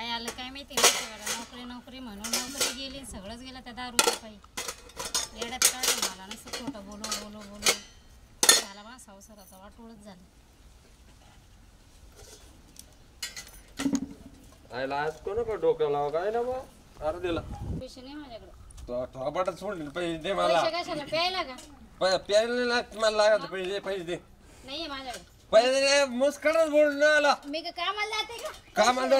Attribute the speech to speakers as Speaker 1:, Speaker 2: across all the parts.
Speaker 1: काय आलं काय माहिती नोकरी नोकरी म्हणून नोकरी गेली सगळंच गेलं त्या दारूच्या पायी येड्यात काढलं मला नसतं खोटं बोलू झाला मला संसाराचा वाटोळच झाला
Speaker 2: आयला आज कोण का डोकं लावा काय ना बा अरे दिला
Speaker 1: पैसे नाही माझ्याकडे
Speaker 2: थोबाटा सोडले पैसे दे मला
Speaker 1: पैसे कशाला प्यायला का
Speaker 2: प्यायला मला लागत पैसे दे
Speaker 1: नाहीये माझ्याकडे
Speaker 2: पैसे मुस्कडच बोलून आला
Speaker 1: मी का कामाला जाते का
Speaker 2: कामाला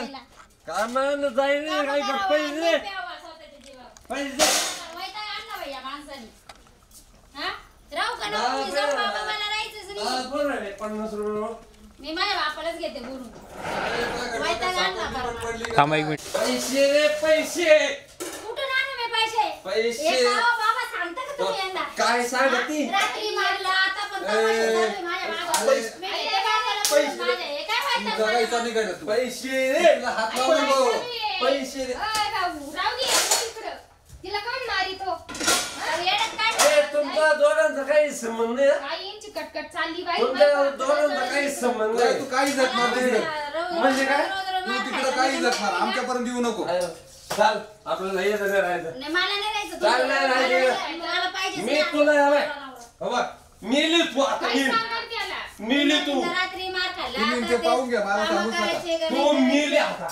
Speaker 2: जाईल काय कर पैसे दे पैसे दे
Speaker 1: राहू का नको मी जाऊ बाबा मला राहायचंच नाही
Speaker 2: बोल रे 50 रुपये
Speaker 1: मी माझ्या बापालाच घेते बोलून वैताग आणला बरं
Speaker 3: थांबा एक मिनिट
Speaker 2: पैसे रे पैसे
Speaker 1: कुठून आणू मी पैसे
Speaker 2: पैसे
Speaker 1: हे का बाबा सांगता का तुम्ही यंदा
Speaker 2: काय सांगती
Speaker 1: रात्री मारला आता पण तमाशा चालू आहे माझ्या मागं मी घेते बापाला बोलून माझ्या हे काय वैताग
Speaker 4: जगायचा नाही काय तू
Speaker 2: पैसे रे
Speaker 4: हात लावू
Speaker 2: पैसे रे
Speaker 1: अय बाबू राहू दे इकडं तिला कोण मारितो येड्यात काय
Speaker 2: ए तुमचा दोघांचा काही संबंध नाही
Speaker 1: काय यांची कटकट चालली बाई
Speaker 2: तुमच्या दोघांचा काही संबंध
Speaker 4: काय
Speaker 2: नाही
Speaker 4: तू काही जग मारते
Speaker 2: म्हणजे काय?
Speaker 4: तू तिकडे काही जग मार आमच्यापर्यंत येऊ नको
Speaker 2: चाल आपल्याला येत नाही राहायचं
Speaker 1: नाही मला नाही राहायचं
Speaker 2: चाल नाही राहायचं
Speaker 1: मला पाहिजे
Speaker 2: मी तुला हवाय हवा मिली तू आता मिली तू
Speaker 1: रात्री मार खाल्ला
Speaker 4: तुम्ही
Speaker 1: आता
Speaker 4: ते
Speaker 1: ते
Speaker 4: पाहून घ्या, मला
Speaker 1: कामं
Speaker 4: सांगूच नका.
Speaker 1: करायचे,
Speaker 2: तू
Speaker 1: करायचे.
Speaker 2: मिली आता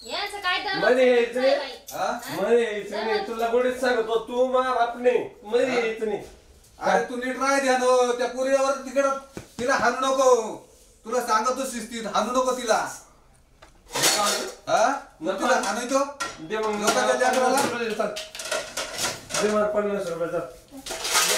Speaker 1: यांचं काय दम
Speaker 2: मध्ये यायचं नाही.
Speaker 1: बाई.
Speaker 4: हा?
Speaker 2: मध्ये यायचं नाही तुला गोडीत सांगतो तू मा बाप नाही मध्ये यायचं नाही
Speaker 4: अरे तू नीट राह ध्यान त्या पुरीवर तिकडं तिला हाणू नको तुला सांगतो शिस्तीत हाणू नको तिला हा मग तिला हाणायचो
Speaker 2: दे मग
Speaker 4: लोकांच्या लेकराला?
Speaker 2: दे मला 50 रुपये चल.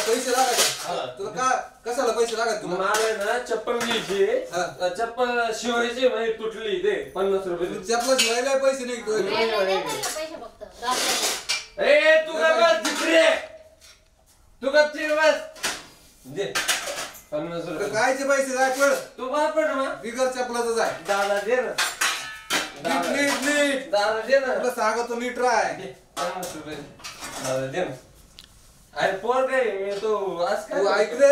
Speaker 4: पैसे लागायचे तुला का कशाला पैसे लागायचे तुला
Speaker 2: मला ना चप्पल घ्यायची
Speaker 4: हा.
Speaker 2: चप्पल शिवायची म्हणजे तुटली दे 50 रुपये दे.
Speaker 4: चपला शिवायला पैसे नाही तुझे.
Speaker 1: द्यायला द्या त्यांना पैसे फक्त रात्री.
Speaker 2: ए तू का बस जिकडे तू का बस दे 50
Speaker 4: तर
Speaker 2: रुपये
Speaker 4: कायचे पैसे जाय पळ
Speaker 2: तू बाप ना
Speaker 4: बिगर चपलाचं जाय
Speaker 2: दादा दे ना
Speaker 4: नीट नीट नीट
Speaker 2: दादा दे ना
Speaker 4: तुला सांगतो नीट राह
Speaker 2: दे 50 रुपये दादा दे ना अरे पोर काय मी तो आज
Speaker 4: तू
Speaker 2: काय
Speaker 4: ऐक रे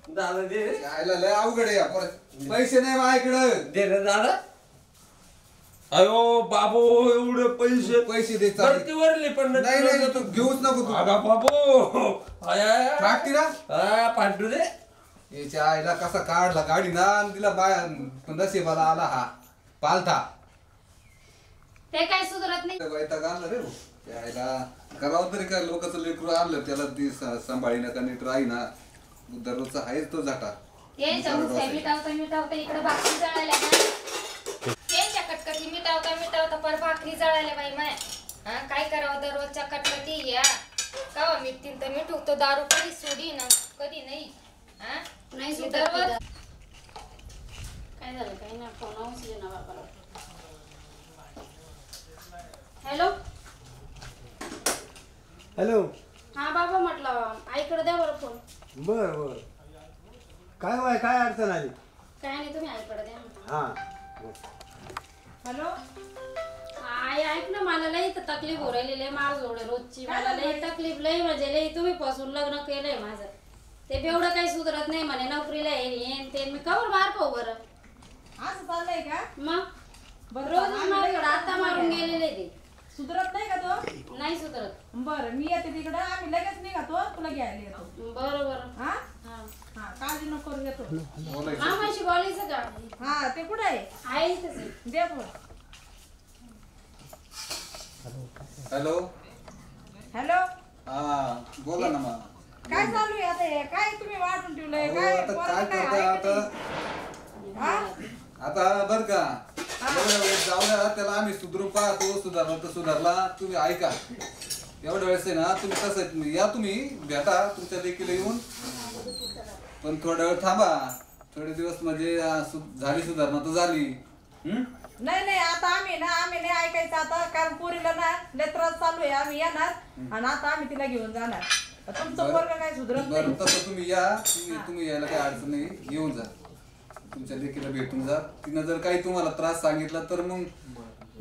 Speaker 2: दादा दे रे.
Speaker 4: यायला लय अवघड आहे परत पैसे नाही माझ्याकडं
Speaker 2: दे रे दादा अयो बाबू एवढे पैसे
Speaker 4: पैसे दे
Speaker 2: वरती वरली पण
Speaker 4: नाही नाही तू घेऊच नको तू
Speaker 2: अगा बाबू
Speaker 4: टाकती ना
Speaker 2: हा पांडू दे
Speaker 4: याच्या आईला कसा काढला गाडी ना आणि तिला बाया नशिबाला आला हा पालथा
Speaker 1: ते काय सुधरत नाही
Speaker 4: वैताग आणला रे यायला करावं तरी काय लोकांचं लेकरू आणलं त्याला ती सांभाळी ना का नीट राही ना दररोजचा आहेच तो जाटा
Speaker 1: यांच्या मुसक्या मिटावता इकडे भाकरी जळाल्या ना यांच्या कटकटी मिटावता पर भाकरी जळाल्या बाई माय हा काय करावं दररोजच्या कटकटी या कावा मिटतील तर मिटू तो दारू कधी सोडी ना कधी नाही हा नाही दररोज काय झालं काही ना फोन उचले ना बाबाला हॅलो
Speaker 5: हॅलो
Speaker 1: हा बाबा म्हटलं आईकडे द्या बरं फोन
Speaker 5: बर बर काय वाय काय अडचण आली
Speaker 1: काय नाही तुम्ही आईकडे द्या म्हटलं
Speaker 5: हा
Speaker 1: हॅलो आई ऐक ना मला लई तर तकलीफ हो राहिली लई मार जोडे रोजची मला लई तकलीफ लई म्हणजे लई तुम्ही पासून लग्न केलंय माझं ते बेवढं काही सुधरत नाही म्हणे नोकरीला येईन ते मी कवर मार पाहू बरं
Speaker 6: असं चाललंय का
Speaker 1: मग रोज मार आता मारून गेलेले ते
Speaker 6: सुधरत नाही का तो
Speaker 1: नाही सुधरत
Speaker 6: बरं मी येते तिकडं आम्ही लगेच निघतो तुला घ्यायला येतो
Speaker 1: बरं बरं
Speaker 6: हा
Speaker 1: हा
Speaker 6: हा काळजी नको करू येतो
Speaker 1: मामाशी बोलायचं का
Speaker 6: हा ते कुठे आहे
Speaker 1: आहे इथंच आहे.
Speaker 6: दे फोन
Speaker 4: हॅलो
Speaker 6: हॅलो
Speaker 4: हा बोला ना मग
Speaker 6: काय चालू आहे आता हे काय तुम्ही वाटून ठेवलंय
Speaker 4: अहो,
Speaker 6: काय
Speaker 4: आता
Speaker 6: पोराला
Speaker 4: काय
Speaker 6: काय
Speaker 4: करता
Speaker 6: आहे का
Speaker 4: आता
Speaker 6: नाही? हा?
Speaker 4: आता बर का एवढ्या वेळेस जाऊ द्या त्याला आम्ही सुधरून पाहतो सुधारला तर सुधारला तुम्ही ऐका एवढ्या वेळेस आहे ना तुम्ही कसं या तुम्ही भेटा तुमच्या देखील येऊन पण थोडा वेळ थांबा थोडे दिवस म्हणजे झाली सुधारणा तर झाली
Speaker 6: नाही नाही आता आम्ही नाही ऐकायचं आता कारण पुरीला ना लय त्रास चालू आहे आम्ही येणार आणि आता आम्ही तिला घेऊन जाणार तुमचं पोरग काय सुधरत
Speaker 4: बरं
Speaker 6: नाही
Speaker 4: तसं तुम्ही या तुम्ही यायला काही अडचण नाही येऊन जा तुमच्या देखील भेटून जा तिनं जर काही तुम्हाला त्रास सांगितला तर मग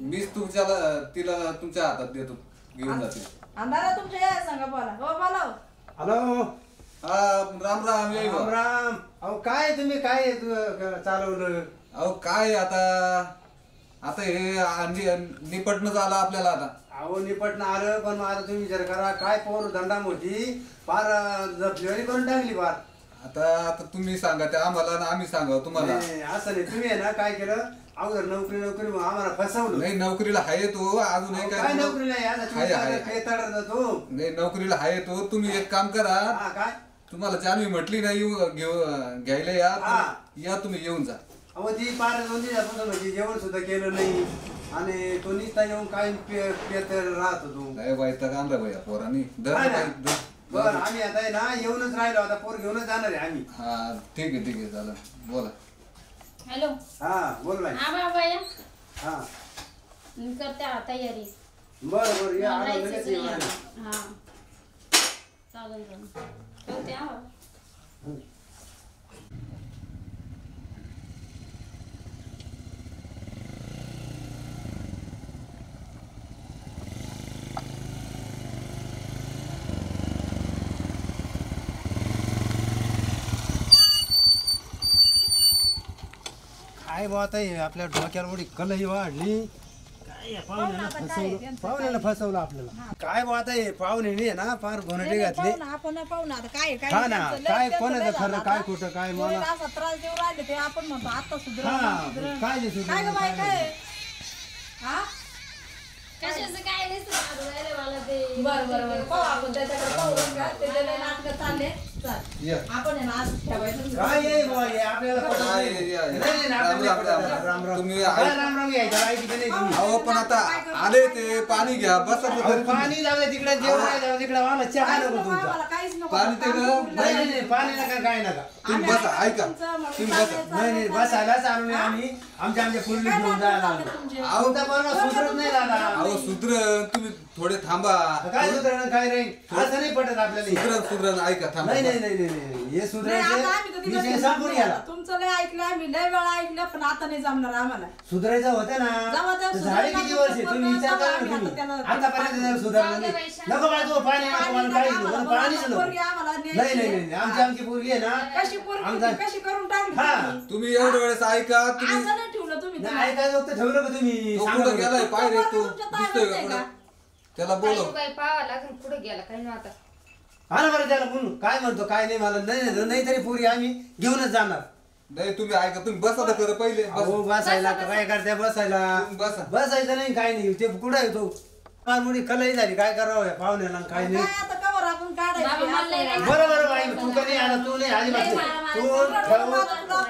Speaker 4: मीच तिला तुमच्या हातात देतो घेऊन जाते
Speaker 6: अंधारा तुमच्या या सांगा बोला हो बोला हो.
Speaker 5: हॅलो
Speaker 4: हा राम राम येई
Speaker 5: राम राम अहो काय तुम्ही काय चालवलं
Speaker 4: अहो काय आता आता हे निपटणं झालं आपल्याला आता.
Speaker 5: अहो निपटणं आलं पण मग आता तुम्ही विचार करा काय पोर धंदा मोठी फार जपलेवारी करून टाकली फार.
Speaker 4: आता तुम्ही सांगा ते आम्हाला आणि आम्ही सांगा तुम्हाला.
Speaker 5: नाही, असं नाही तुम्ही आहे ना काय केलं अगोदर नोकरी मग आम्हाला फसवलं.
Speaker 4: नाही नोकरीला आहे तो अजून
Speaker 5: काय नोकरी नाही
Speaker 4: नाही नोकरीला आहे तो. तुम्ही एक काम करा
Speaker 5: काय
Speaker 4: तुम्हाला जान्हवी म्हटली ना घ्यायला या या तुम्ही येऊन जा.
Speaker 5: अहो ती पार 2 दिवसापासून म्हणजे जेवण सुद्धा केलं नाही आणि तो निस्ता येऊन काय पेत राहत होतो.
Speaker 4: काय वाईटा कांदा भैया पोरांनी
Speaker 5: बरं आम्ही आता आहे ना येऊनच राहिलो आता पोर घेऊनच जाणार आहे आम्ही.
Speaker 4: हा ठीक आहे चालेल बोला.
Speaker 1: हॅलो
Speaker 5: हा बोल बाई.
Speaker 1: हा बाबा या
Speaker 5: हा
Speaker 1: मी करते आता तयारी.
Speaker 5: बरं या आलो
Speaker 1: जायचंच
Speaker 5: लगेच
Speaker 1: नाही
Speaker 5: येऊ.
Speaker 1: आता. हा चालेल ठेवते हा.
Speaker 5: काय बात आहे आपल्या डोक्यावर एवढी कलही वाढली. काय या पाहुण्याला फसवलं आपल्याला. काय बात आहे पाहुणे ना फार घोणटे घातले.
Speaker 6: आपण पाहू ना आता काय
Speaker 5: हा ना काय कोणाचं खरं काय खोटं काय मला
Speaker 6: असा त्रास देऊ राहिले ते आपण म्हणतो आता सुधरा
Speaker 5: काय जे
Speaker 6: काय ग बाई काय हा
Speaker 1: कशाचं काय नाही सुधारू राहिलं मला ते.
Speaker 6: बरं पाहू आपण त्याच्याकडे पाहू का ते लय नाटकं चालले. चल आपण आहे ना आज ठेवायचं.
Speaker 5: काय आहे बाबा हे आपल्याला पटत नाही. नाही, राम राम.
Speaker 4: तुम्ही
Speaker 5: काय राम राम घ्यायचं माहिती की नाही तुम्ही.
Speaker 4: अहो पण आता आले ते पाणी घ्या बस
Speaker 5: अहो, पाणी जाऊ दे तिकडे जेवण नाही जाऊ दे तिकडे आम्हाला चहा
Speaker 6: काहीच
Speaker 5: नको
Speaker 6: नको
Speaker 5: तुमचा.
Speaker 6: आम्हाला, काहीच नको.
Speaker 4: पाणी ते
Speaker 6: काम
Speaker 4: गं,
Speaker 6: करून
Speaker 5: नाही पाणी नका काय नका.
Speaker 4: तुम्ही बसा ऐका तुम्ही बसा.
Speaker 5: नाही बसायलाच आलो नाही आम्ही आमच्या पूर्वी
Speaker 6: काय
Speaker 5: घेऊन
Speaker 6: नाटकं
Speaker 5: जायला
Speaker 6: चालले
Speaker 5: आलो.
Speaker 6: तुमचे?
Speaker 5: अहो त्या बरोबर सुधरत नाही दादा.
Speaker 4: अहो सुधर तुम्ही थोडे थांबा.
Speaker 5: काय सुधरण काय नाही असं नाही पटत आपल्याला.
Speaker 4: सुधरण ऐका थांबा.
Speaker 5: नाही हे
Speaker 6: नाही, आता
Speaker 5: सुधरायचे
Speaker 6: आम्ही तर तिला
Speaker 5: विषय संपून गेला.
Speaker 6: तुमचं लय ऐकलं आम्ही लय वेळा ऐकलं पण आता नाही जमणार आम्हाला.
Speaker 5: सुधारायचं होतं
Speaker 6: जेव्हा
Speaker 5: ना
Speaker 6: त्या
Speaker 5: तर झाले किती वर्ष
Speaker 6: सुधारणाचं
Speaker 5: तुम्ही विचार करा
Speaker 6: आम्ही
Speaker 5: ना
Speaker 6: आता
Speaker 5: तुम्ही
Speaker 6: त्याला-
Speaker 5: आतापर्यंत जर सुधारलं नाही नको बाय तू पाणी नको मला काही नको पाणीच नको.
Speaker 6: पोरगी आम्हाला न्यायची
Speaker 5: नाही आमची पोरगी आहे ना
Speaker 6: कशी पोरगी
Speaker 5: आमचा-
Speaker 6: होती, कशी करून टाकली
Speaker 5: हा.
Speaker 6: तुम्ही?
Speaker 4: तुम्ही एवढ्या वेळेस ऐका तुम्ही.
Speaker 6: असं नाही ठेवलं तुम्ही
Speaker 5: नाही काय फक्त ठेवलं का तुम्ही
Speaker 4: तो
Speaker 5: सांगा
Speaker 4: कुठं
Speaker 5: बरं.
Speaker 4: गेलाय पाय रे तो
Speaker 6: तुमच्या
Speaker 4: दिसतोय का
Speaker 6: ताब्यात
Speaker 4: कुठं
Speaker 6: आहे
Speaker 4: त्याला बोलव.
Speaker 1: काही पाहावं लागेल कुठे गेला काही नाही आता.
Speaker 5: हा ना बरं त्याला बोलू काय म्हणतो काय नाही मला नाही तरी पोरी आम्ही घेऊनच जाणार.
Speaker 4: नाही तुम्ही ऐका तुम्ही बसा तर खरं पहिले
Speaker 5: अहो बसायला काय करते बसायला
Speaker 4: बसा.
Speaker 5: बसायचं नाही काय नाही ते कुठं आहे तो फार मोठी कलही झाली काय करावं या पाहुण्याला काय
Speaker 6: काय
Speaker 5: नाही.
Speaker 6: आता कवर आपण काढायचं
Speaker 1: बाबा, मला नाही
Speaker 6: असं.
Speaker 5: बरोबर बाई तू का नाही आला तू नाही आली
Speaker 1: नाही,
Speaker 5: तू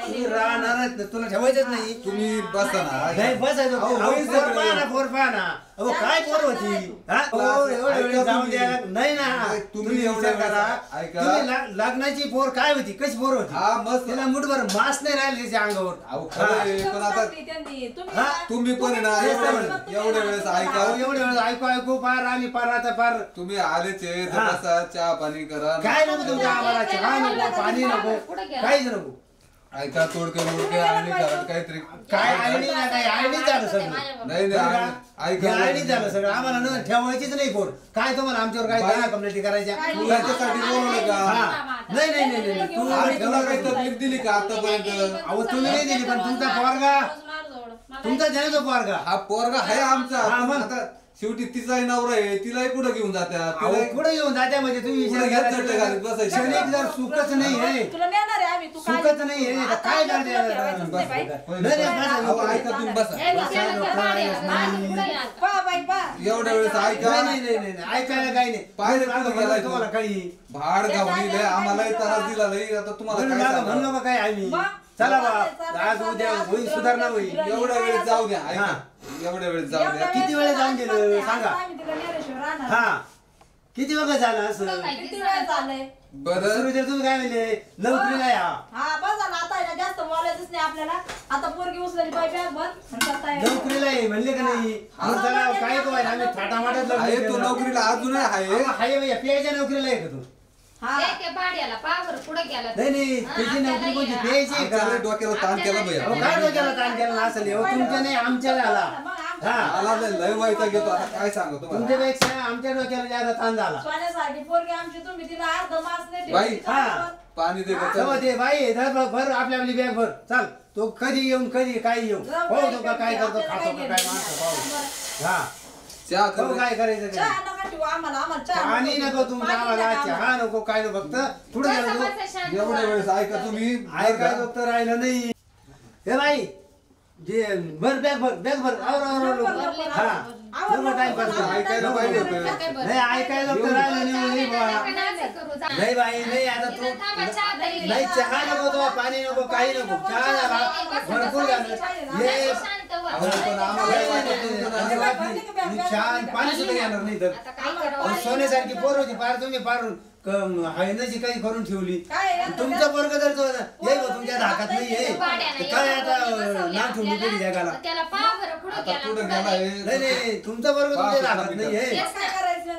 Speaker 5: तू राहणारच नाही, तुला ठेवायचंच नाही.
Speaker 4: तुम्ही बसा ना
Speaker 5: नाही बसायचं
Speaker 4: अहो,
Speaker 5: अहो,
Speaker 4: होईल
Speaker 5: पोर
Speaker 4: सगळं.
Speaker 5: पाहा ना पोर पाहा ना अहो काय पोर होती हा?
Speaker 4: ऐका
Speaker 5: अहो, एवढं वेळ जाऊन
Speaker 4: तुम्ही.
Speaker 5: द्या नाही ना
Speaker 4: तुम्ही
Speaker 5: तुम्ही
Speaker 4: एवढं
Speaker 5: विचार करा
Speaker 4: ऐका.
Speaker 5: तुम्ही लग्नाची पोर काय होती कशी पोर होती
Speaker 4: हा मस्त
Speaker 5: तिला मुठभर मास नाही राहिले तिच्या अंगावर
Speaker 4: अहो खरं आहे, पण आता
Speaker 6: त्यांनी. तुम्ही
Speaker 5: हा?
Speaker 4: तुम्ही पण आहे ना एवढ्या वेळेस ऐका.
Speaker 5: अहो, एवढे वेळ ऐकू पार आम्ही पार आता पार
Speaker 4: तुम्ही आलेच आहे तर
Speaker 5: हा.
Speaker 4: बसा चहा पाणी करा.
Speaker 5: काय नको तुमच्या आम्हाला चहा नको पाणी नको काहीच नको.
Speaker 4: ऐका तोडके मोडके आणि घरात काहीतरी
Speaker 5: काय आयडी ना काय आयडी झालं सगळं
Speaker 4: नाही
Speaker 5: हे आयडी झालं
Speaker 4: ऐका
Speaker 5: सगळं आम्हाला न ठेवायचीच नाही पोर काय तुम्हाला आमच्यावर काय
Speaker 4: बाई-
Speaker 5: दहा कम्युनिटी करायच्या
Speaker 4: त्याच्यासाठी बोलवलं का
Speaker 5: हा. नाही
Speaker 4: आम्ही तुला काही तकलीफ दिली का आतापर्यंत.
Speaker 5: अहो तुम्ही नाही दिली पण तुमचा पोरगा तुमचा ज्याचा पोरगा
Speaker 4: हा पोरगा आहे आमचा
Speaker 5: हा, मग.
Speaker 4: आता शेवटी तिचाही नवरा आहे तिलाही कुठं घेऊन जात्या
Speaker 5: अहो
Speaker 4: तिलाही
Speaker 5: पुढे येऊन जात्या म्हणजे तुम्ही
Speaker 4: पुढे
Speaker 5: विचार
Speaker 4: घेत चटई घालीत बसायची.
Speaker 5: क्षणिक जर सुखच नाही आहे
Speaker 6: तुला नेणार आहे आम्ही. तू काय-
Speaker 5: सुखच नाही आहे तर
Speaker 6: आता
Speaker 5: काय
Speaker 6: तुला
Speaker 5: करते
Speaker 6: ठेवायचंच नाही बाई.
Speaker 4: अहो, ऐका तुम्ही बसा
Speaker 6: पहा बाई पहा.
Speaker 4: एवढ्या वेळेस ऐका
Speaker 5: नाही ऐकायला काही नाही
Speaker 4: पाहिजे कुठं गेलाय तू?
Speaker 5: तुम्हाला काही
Speaker 4: भाड घावली लय आम्हालाही त्रास दिला लई आता तुम्हाला
Speaker 5: म्हणून
Speaker 4: काय
Speaker 5: मागं
Speaker 4: सांगावं?
Speaker 5: म्हणलो का काय आम्ही
Speaker 6: मग?
Speaker 5: चला बा
Speaker 6: चालेल,
Speaker 5: आज उद्या होईल सुधारणा होईल
Speaker 4: एवढ्या वेळेस जाऊ द्या ऐका
Speaker 5: हा.
Speaker 4: एवढ्या वेळेस जाऊ द्या
Speaker 5: किती वेळ जाऊन दिलं? सांगा.
Speaker 6: आम्ही तिला नेल्याशिवाय राहणार.
Speaker 5: हा किती वेळ झालं असं
Speaker 6: किती वेळ झालंय?
Speaker 4: बरं
Speaker 5: सुरुवातीला तुम्ही काय म्हणले नोकरीला या
Speaker 6: हा बस झालं आता आहे ना, जास्त बोलायचंच नाही आपल्याला. आता पोरगी उचलली पाहिजे बघ आणि करता येईल.
Speaker 5: नोकरीला ये म्हणले का नाही मग त्याला काय कवायला आम्ही थाटामाटात लग्न
Speaker 4: आहे तो
Speaker 5: केलं.
Speaker 4: नोकरीला अजूनही आहे
Speaker 5: अहो, हाय भैया प्यायच्या नोकरीला आहे का तू
Speaker 6: हा.
Speaker 1: ते भाड्याला पावर पुढे गेला
Speaker 5: नाही
Speaker 1: हा,
Speaker 5: त्याची नोकरी
Speaker 1: आपल्याला
Speaker 5: कोणती
Speaker 1: या.
Speaker 5: प्यायची आहे का
Speaker 4: आमच्याला डोक्याला ताण केला
Speaker 5: अहो,
Speaker 4: भैया
Speaker 5: काय डोक्याला ताण केला असं नाही. अहो, तुमच्या नाही आमच्याला आला
Speaker 6: मग आमच्या
Speaker 4: मला लय वाईटा घेतो आता काय सांगतो तुम्हाला
Speaker 5: तुमच्यापेक्षा आमच्या डोक्याला जादा ताण झाला.
Speaker 6: सोन्यासारखी पोरगी आमची तुम्ही तिला अर्ध मास नाही
Speaker 4: बाई,
Speaker 6: ठेवली.
Speaker 5: हा.
Speaker 4: पाणी दे का
Speaker 5: तेव्हा ते बाई धर भर आपली आपली बॅग भर चाल. तो कधी येऊन कधी काय येऊ पाहू तो का काय करतो खातो का काय माणसं पाहू. हा
Speaker 4: चहा
Speaker 5: पाहू
Speaker 4: कर
Speaker 5: काय करायचं
Speaker 6: चहा
Speaker 5: काय.
Speaker 6: नका ठेवू आम्हाला चहा
Speaker 5: पाणी नको तुमचं
Speaker 6: पाणी
Speaker 5: आम्हाला
Speaker 6: नका
Speaker 5: चहा नको काय नको फक्त पुढे
Speaker 1: बसा,
Speaker 5: गेलो
Speaker 1: बसा, शांत
Speaker 4: एवढ्या
Speaker 1: व्हा.
Speaker 4: वेळेस ऐका तुम्ही
Speaker 5: ऐकाय डॉक्टर राहिलं नाही. हे बाई जे भर बॅग भर हा टाइमपास
Speaker 4: ऐकायला पाहिजे होतं.
Speaker 5: नाही ऐकायला डॉक्टर राहिलं नाही
Speaker 1: नका
Speaker 5: बाबा.
Speaker 1: नाटक करू, जा.
Speaker 5: नाही बाई नाही आता
Speaker 1: तिला
Speaker 5: तू
Speaker 1: थांबा, चहा तरी घे.
Speaker 5: नाही चहा नको तो पाणी नको काही नको चहा झाला भरपूर झालं हे
Speaker 1: शांत व्हा.
Speaker 4: अहो, पण आम्हाला
Speaker 5: नाही,
Speaker 4: वाटत
Speaker 5: नाही,
Speaker 4: होतं ना.
Speaker 5: अजिबात नाही. मी चहा आणि पाणी सुद्धा घेणार नाही तर
Speaker 1: आता काय करावं?
Speaker 5: सोन्यासारखी पोर होती फार तुम्ही फार हायनाची काही करून ठेवली.
Speaker 6: काय आहे?
Speaker 5: तुमचा वर्ग जर तो येईल बा, तुमच्या धाकात नाही आहे
Speaker 1: भाड्यानं
Speaker 5: तर काय
Speaker 1: एवढं
Speaker 5: आता
Speaker 1: कोणी बसवलं
Speaker 5: नाव ठेवली तरी
Speaker 1: आपल्याला?
Speaker 5: जगाला.
Speaker 1: त्याला पाहा बरं पुढं
Speaker 4: आता
Speaker 1: गेला,
Speaker 4: पुढे
Speaker 1: पुढं
Speaker 4: गेला
Speaker 1: गेला.
Speaker 5: नाही नाही तुमचा वर्ग तुमच्या धाकात नाही आहे.
Speaker 1: तेच
Speaker 6: काय
Speaker 1: ना.
Speaker 6: करायचं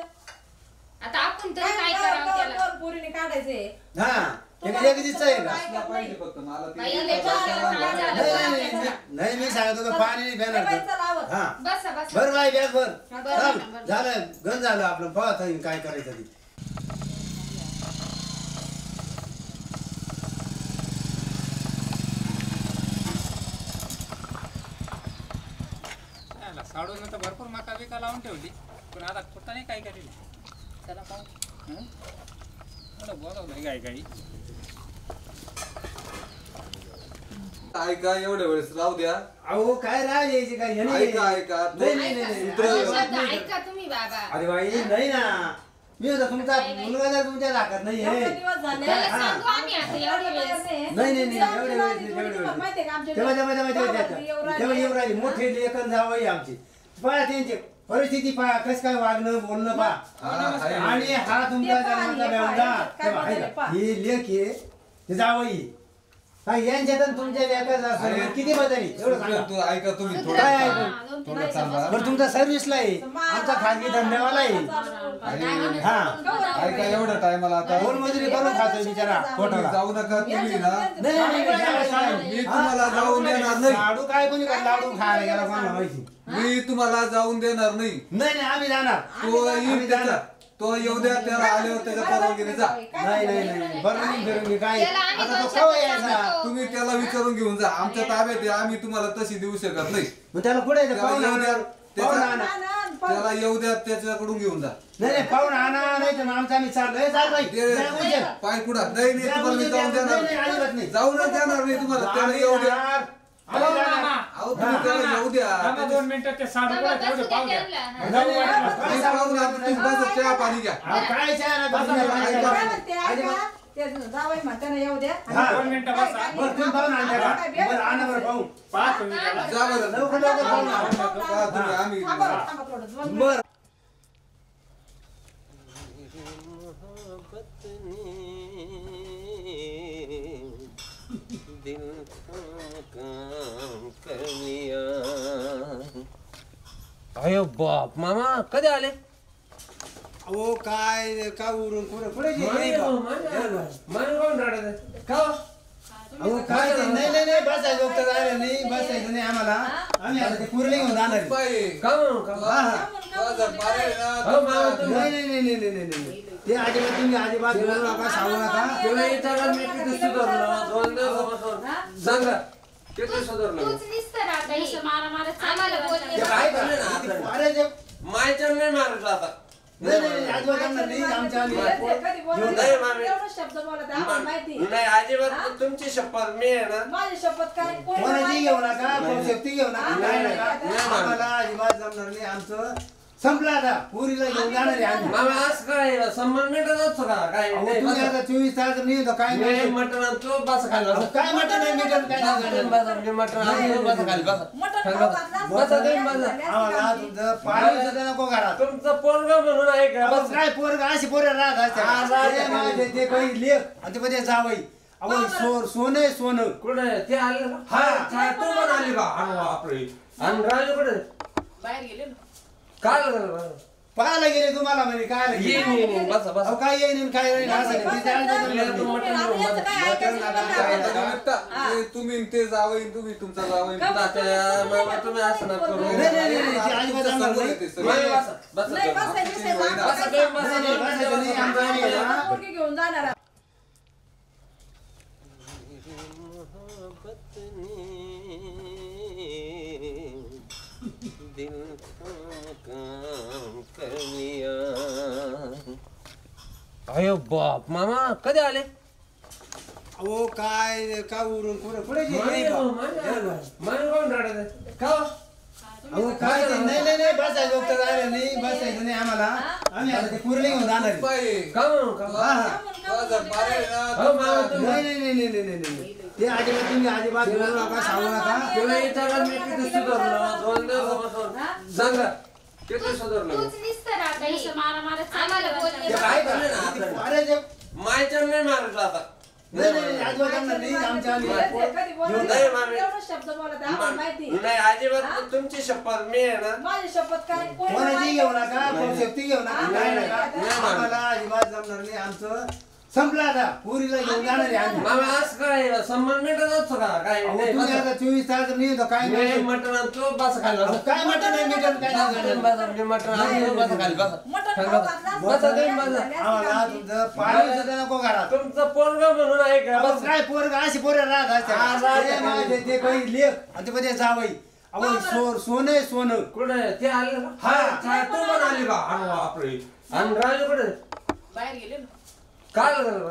Speaker 1: आता आपण तरी काय करावं त्याला?
Speaker 6: पोरीने काढायचे
Speaker 5: हा ते काय एकदिवस आहे का
Speaker 4: असला पाहिजे फक्त मला ते
Speaker 1: बाई,
Speaker 4: एका
Speaker 1: लय
Speaker 4: जागेला
Speaker 1: झालं,
Speaker 4: लावा.
Speaker 1: झालं.
Speaker 5: नाही नाही, नाही मी सांगतो का पाणी नाही घेणार तर. हा
Speaker 1: बसा बसा.
Speaker 5: भर बाई बॅग भर
Speaker 1: बरं,
Speaker 5: चल
Speaker 1: बरं.
Speaker 5: झालं गण झालं आपलं पाहत आहे काय करायचं ते.
Speaker 3: साडून तर भरपूर मका बिका लावून ठेवली पण आता कुठं नाही काय करेल त्याला पाहू बोलवलंय काय काही
Speaker 4: ऐका एवढ्या वेळेस राहू द्या
Speaker 5: अहो काय राग यायची काय हे नाही.
Speaker 4: ऐका ऐका
Speaker 5: नाही नाही नाही
Speaker 4: सूत्र-
Speaker 5: नाही.
Speaker 1: शब्द ऐका तुम्ही बाबा.
Speaker 5: अरे बाई नाही ना मी होता तुमचा मुलगा जर तुमच्या धाकात नाही आहे
Speaker 6: दिवस झाले
Speaker 5: काय?
Speaker 1: त्याला
Speaker 5: हा.
Speaker 1: सांगू आम्ही आता एवढी वेळेस.
Speaker 5: नाही नाही नाही एवढे वेळेस तेव्हा तेव्हा येऊ राहिली मोठे लेखन जावई आमची पहा त्यांची परिस्थिती पहा कसं काय वागणं बोलणं पहा
Speaker 4: हा, आहे.
Speaker 5: आणि हा तुमचा
Speaker 6: ते पहा,
Speaker 5: जन्माचा
Speaker 6: हे
Speaker 5: व्यवधा
Speaker 6: पहा, काय
Speaker 5: तेव्हा
Speaker 6: बोलताय,
Speaker 5: ऐका,
Speaker 6: पहा.
Speaker 5: ही लेख आहे ते जावई हा यांच्यात आणि तुमच्या लेखात
Speaker 4: अरे,
Speaker 5: असं किती बदल आहे? एवढं सांगा
Speaker 4: तू ऐका तुम्ही थोडं
Speaker 5: काय
Speaker 4: थांबा.
Speaker 5: ऐकू?
Speaker 4: थोडं थांबा.
Speaker 5: बरं तुमचा सर्व्हिसला आहे आमचा खाजगी धंद्यावाला आहे हा
Speaker 4: ऐका एवढं टायमाला आता
Speaker 5: दोन मजुरी करून खातोय बिचारा
Speaker 4: तुम्ही
Speaker 5: पोटाला
Speaker 4: जाऊ नका तुम्ही ना
Speaker 5: नाही, नाही, नाही,
Speaker 4: मी तुम्हाला जाऊन देणार नाही
Speaker 5: लाडू काय कोणी काय लाडू खायला गेला कोणाला माहिती
Speaker 4: मी तुम्हाला जाऊन देणार नाही
Speaker 5: नाही नाही आम्ही जाणार
Speaker 4: तो येईल त्याचा तो येऊ द्या त्याला आल्यावर त्याच्या परवानगीने जा
Speaker 5: नाही नाही नाही बरं नाही फिरून काय
Speaker 1: त्याला आम्ही
Speaker 5: आता तो
Speaker 1: दोन
Speaker 5: केव्हा
Speaker 1: शब्द
Speaker 5: यायचा
Speaker 1: सांगतो.
Speaker 4: तुम्ही त्याला विचारून घेऊन जा आमच्या ताब्यात आहे आम्ही तुम्हाला तशी देऊ शकत नाही
Speaker 5: मग त्याला कुठे
Speaker 4: त्याला
Speaker 5: पाहून
Speaker 4: येऊ द्या
Speaker 5: आणा पाहून आणा
Speaker 4: त्याला येऊ द्या त्याच्याकडून घेऊन जा
Speaker 5: नाही नाही पाहून आणा नाही तर मग आमचा आम्ही चाललोय चाल बाई
Speaker 4: ते-
Speaker 5: जा उद्या.
Speaker 4: पाय कुठा नाही नाही
Speaker 5: जा
Speaker 4: तुम्हाला मी
Speaker 5: उद्या,
Speaker 4: जाऊन
Speaker 5: नाही,
Speaker 4: देणार
Speaker 5: नाही, अजिबात नाही.
Speaker 4: जाऊनच देणार नाही तुम्हाला त्याला
Speaker 5: आम्ही
Speaker 4: येऊ द्या
Speaker 5: जाणार. आम्ही जाणार.
Speaker 4: अहो तुम्ही त्याला येऊ द्या
Speaker 3: थांबा 2 मिनिटं ते साडू
Speaker 1: बाबा,
Speaker 3: तेवढे
Speaker 1: बसू
Speaker 3: पाहू
Speaker 1: द्या
Speaker 3: द्या
Speaker 1: त्यांना.
Speaker 5: नाही, नाही,
Speaker 3: वाटलं.
Speaker 5: काय
Speaker 4: तुम्ही
Speaker 5: सांगू
Speaker 4: पाहून
Speaker 5: आपण?
Speaker 4: तुम्ही बसा, चहा पाणी घ्या
Speaker 5: अहो, काय चहा ना बसून
Speaker 3: बसा,
Speaker 5: काय
Speaker 3: बसा,
Speaker 5: करायचं? अजिबात.
Speaker 6: जावई म्हणताना येऊ द्या
Speaker 5: हा.
Speaker 3: 2 मिनिटं बसा
Speaker 5: बरं तुम्ही पाहून आणता का बरं आणा बरं पाहून
Speaker 3: पाहा तुम्ही त्याला
Speaker 4: जा बरं
Speaker 5: लवकर लवकर पाहून आणा.
Speaker 4: पहा तुम्ही आम्ही
Speaker 6: थांबा थोडं
Speaker 5: बरं
Speaker 2: अयो बाप मामा कधी आले
Speaker 5: अहो काय का उरून कुठे गेली? अहो काय ते नाही नाही नाही बसायचं उत्तर राहिलं नाही बसायचं नाही आम्हाला आम्ही आता ते कुर्ली घेऊन जाणार आहे.
Speaker 4: पाय
Speaker 5: हा हा नाही नाही नाही नाही नाही नाही नाही ते अजिबात तुम्ही अजिबात बोलू नका सांगू नका
Speaker 2: सांगा किती सुधारलं
Speaker 1: तूच निसतं ना आता ही. आम्हाला बोलले
Speaker 5: ते काय करणार? अरे ते-
Speaker 2: मायच्या नाही मारत आता
Speaker 5: नाही नाही नाही, अजिबात करणार नाही आमच्या आम्ही
Speaker 6: कधी बोलत
Speaker 2: नाही, मामी.
Speaker 6: एवढं शब्द बोलत आहे, आम्हाला माहिती
Speaker 2: नाही अजिबात तुमची शपथ मी आहे ना
Speaker 6: माझी शपथ काय कोणी
Speaker 5: कोणाची
Speaker 6: माहिती
Speaker 5: घेऊ
Speaker 6: नाही.
Speaker 5: नका कोण शेफ्टी घेऊ नका काय नका
Speaker 2: नाही, मामी.
Speaker 5: आम्हाला अजिबात जमणार नाही आमचं संपलं आता पुरीला घेऊन जाणार आहे आम्ही
Speaker 2: मामा आज काय सन्मान मिळत असतो का काय
Speaker 5: अहो,
Speaker 2: नाही
Speaker 5: तुम्ही आता 24 तास नाही तर काय
Speaker 2: मी
Speaker 5: नाही
Speaker 2: मटण आणतो बस खायला
Speaker 5: अहो, काय मटण नाही मिटन काय नाही करणार.
Speaker 2: मी मटण आणतो बस खायला बस
Speaker 6: मटण
Speaker 2: खायला
Speaker 6: खाऊ
Speaker 2: बस.
Speaker 6: घातला,
Speaker 2: बस आता तुम्ही
Speaker 6: झाली
Speaker 2: बसा.
Speaker 6: असती
Speaker 5: आम्हाला
Speaker 6: आमची.
Speaker 5: तुमचं पाणी सुद्धा नको घरात
Speaker 2: तुमचं पोरगा म्हणून आहे का
Speaker 5: अहो,
Speaker 2: बस
Speaker 5: काय पोरग अशी पोरं राहत असते
Speaker 2: हा, राहत
Speaker 5: ते माझे ते काही लेख आणि ते मध्ये जावई अहो सोनं सोनं
Speaker 2: कुठे ते आले का?
Speaker 5: हा.
Speaker 2: तू पण आली का अरे बापरे आणि राजू कुठे
Speaker 6: बाहेर गेले ना.
Speaker 2: काय झालं
Speaker 5: पाहायला गेले तुम्हाला म्हणे काय
Speaker 2: येईन बसा बसा
Speaker 5: काय येईन काय नाही असं नाही. तिथे आलं तर
Speaker 6: तुम्ही याचं काय ऐकायचं नाही बघा.
Speaker 4: ते तुम्ही ते जावं तुम्ही तुमचा जावं
Speaker 2: तात्या मामा तुम्ही असं नका करू.
Speaker 5: नाही, नाही, नाही, नाही, ते अजिबात जमणार नाही.
Speaker 2: बसा बसा
Speaker 6: नाही,
Speaker 2: बसा.
Speaker 6: बसायचं
Speaker 2: बसा तुम्ही, बसा,
Speaker 5: नाही, नाही, बसायचं नाही, आमचं आम्ही आहे ना.
Speaker 6: पोरगी घेऊन जाणार आहे.
Speaker 2: अयो बाप मामा कधी आले
Speaker 5: अहो काय का उरून कुठे गेले? अहो काय ते नाही नाही नाही बसायचं उत्तर आलं नाही बसायचं नाही आम्हाला आम्ही आता ते पुरले घेऊन जाणार आहे. हा, हा. नाही नाही नाही नाही नाही नाही ते अजिबात तुम्ही अजिबात बोलू नका सांगू नका.
Speaker 1: तूच निसतं ना आता हे. आम्हाला बोलले
Speaker 5: ते काय करणार? अरे ते-
Speaker 2: मायच्या नाही मारत आता
Speaker 5: नाही नाही नाही, अजिबात जमणार नाही आमच्या आम्ही
Speaker 6: कधी बोलत
Speaker 2: नाही, मामी.
Speaker 6: एवढं शब्द बोलत आहे, आम्हाला माहिती आहे.
Speaker 2: नाही अजिबात तुमची शपथ मी आहे ना
Speaker 6: माझी शपथ काय कोणी
Speaker 5: कोणाची
Speaker 6: माहिती
Speaker 5: घेऊ
Speaker 6: आहे?
Speaker 5: नका शक्ती घेऊ नका काय नका आम्हाला अजिबात जमणार नाही आमचं संपलं आता पुरीला घेऊन जाणार आहे आम्ही.
Speaker 2: मामा असं काय सन्मान मिळत असतो का काय
Speaker 5: अहो,
Speaker 2: नाही,
Speaker 5: तुम्ही
Speaker 2: बसा.
Speaker 5: आता 24 तास नाही होतं, काय
Speaker 2: मी
Speaker 5: नाही
Speaker 2: मटण आणतो बस खाली बसा.
Speaker 5: काय म्हटलं नाही मिटन काय नाही झालं.
Speaker 2: बसा, मी मटण आणतो बस खाली बसा.
Speaker 6: मटण
Speaker 2: खाली
Speaker 6: खाऊ
Speaker 2: बसा.
Speaker 6: घातलं,
Speaker 2: बसा तुम्ही
Speaker 6: झाली
Speaker 2: बसा.
Speaker 6: असती
Speaker 5: आम्हाला
Speaker 6: का?
Speaker 5: तुमचं पाणी सुद्धा नको घरात.
Speaker 2: तुमचं पोरगा म्हणून आहे का
Speaker 5: अहो,
Speaker 2: बस
Speaker 5: काय पोरग अशी पोरं राहत असते.
Speaker 2: हा, राहत
Speaker 5: ते माझे ते काही लेख आणि ते मध्ये जावई अहो सोनं सोनं
Speaker 2: कुठे ते आले का?
Speaker 5: हा.
Speaker 2: तू पण आली का अरे बापरे आणि राजू कुठे
Speaker 6: बाहेर गेले ना.
Speaker 2: काय झालं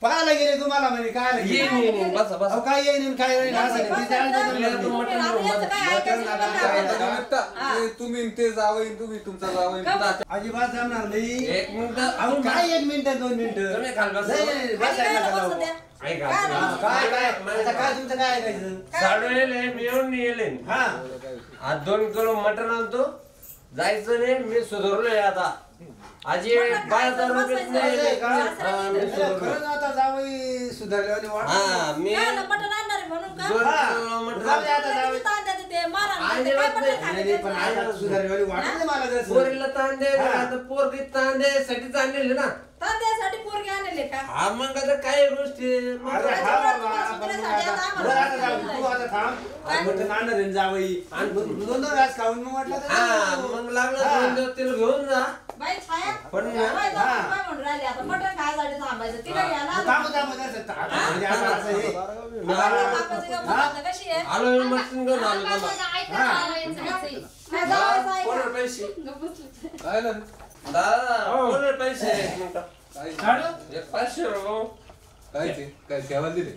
Speaker 5: पाहायला गेले तुम्हाला म्हणे काय
Speaker 2: येईन बसा बसा
Speaker 5: अहो काय येईन काय नाही असं नाही. तिथे आलं तर
Speaker 2: तुम्ही-
Speaker 5: तुम्ही-
Speaker 6: तुम्ही आम्ही याचं काय ऐकायचं नाही बघा.
Speaker 4: ते तुम्ही ते जावं तुम्ही तुमचा जावं
Speaker 5: अजिबात जमणार नाही.
Speaker 2: एक मिनिट
Speaker 5: अहो काय 1 मिनिट 2 मिनिटं
Speaker 2: तुम्ही खाली बसा.
Speaker 5: नाही, नाही,
Speaker 6: आणि
Speaker 5: बसायला
Speaker 6: काय
Speaker 5: नका
Speaker 6: बसू
Speaker 5: जाऊ.
Speaker 6: द्या?
Speaker 2: ऐका
Speaker 6: काय नाही बसू
Speaker 5: काय काय आता काय तुमचं काय ऐकायचं
Speaker 2: साडू येले मी येऊन येले
Speaker 5: हा
Speaker 2: आज 2 किलो मटण आणतो जायचं नाही मी सुधारलोय आता आजी बाहेर दारू पीत नाही. हा, मी सुधारलोय.
Speaker 5: खरंच आता जावई सुधारले आणि वाटलं.
Speaker 2: हा मी
Speaker 6: काय ना, मटण आणणार आहे म्हणून का?
Speaker 2: 2
Speaker 5: हा.
Speaker 2: किलो मटण
Speaker 5: जाऊ दे आता जाऊ दे.
Speaker 6: किती ताण देते ते, मारा ना.
Speaker 2: आणि
Speaker 6: ते काय
Speaker 2: मग
Speaker 6: मटण
Speaker 2: नाही,
Speaker 6: खायला
Speaker 5: नाही, पण
Speaker 6: द्यायचं?
Speaker 5: आता सुधारले आणि वाटलं नाही मला जसं.
Speaker 2: पोरीला ताण द्यायला
Speaker 5: हा.
Speaker 2: आता पोरगी ताण द्यायसाठी आणलेली ना
Speaker 6: ताण द्यायसाठी पोरगी आणले का?
Speaker 2: हा मग आता काही गोष्टी
Speaker 5: अरे हा बाबा, आपण मग आता- बरं आता जाऊ दे, तू आता थांब. आणि मटण आणणार आहे जावई आणि 2 घास खाऊन मग म्हटलं तर
Speaker 2: हा
Speaker 5: जाऊ.
Speaker 2: मग लागलं
Speaker 5: हा.
Speaker 2: 2 दिवस तिला घेऊन जा
Speaker 6: बाई छाया,
Speaker 2: पण ना,
Speaker 6: बाई जाऊ,
Speaker 5: हा.
Speaker 6: काय म्हणून राहिली आता? मटण खायसाठी थांबायचं. तिला घ्या ना.
Speaker 5: थांब थांब जरासं. आता म्हणजे आता असं हे.
Speaker 6: आवडलं कापाचं का मुलाचं? कशी आहे?
Speaker 2: आलो मी मटण घेऊन आलो
Speaker 1: आम्हाला
Speaker 2: बाबा.
Speaker 1: ऐका जावयाचं जायचंय.
Speaker 6: नाही, जावयाचं ऐका.
Speaker 2: कोणाला पैसे
Speaker 4: काय ना
Speaker 2: दादा कोणाला पैसे एक मिनिटं.
Speaker 5: साडू?
Speaker 2: एक 500 रुपये
Speaker 4: काय ते काय ठेवायला दिले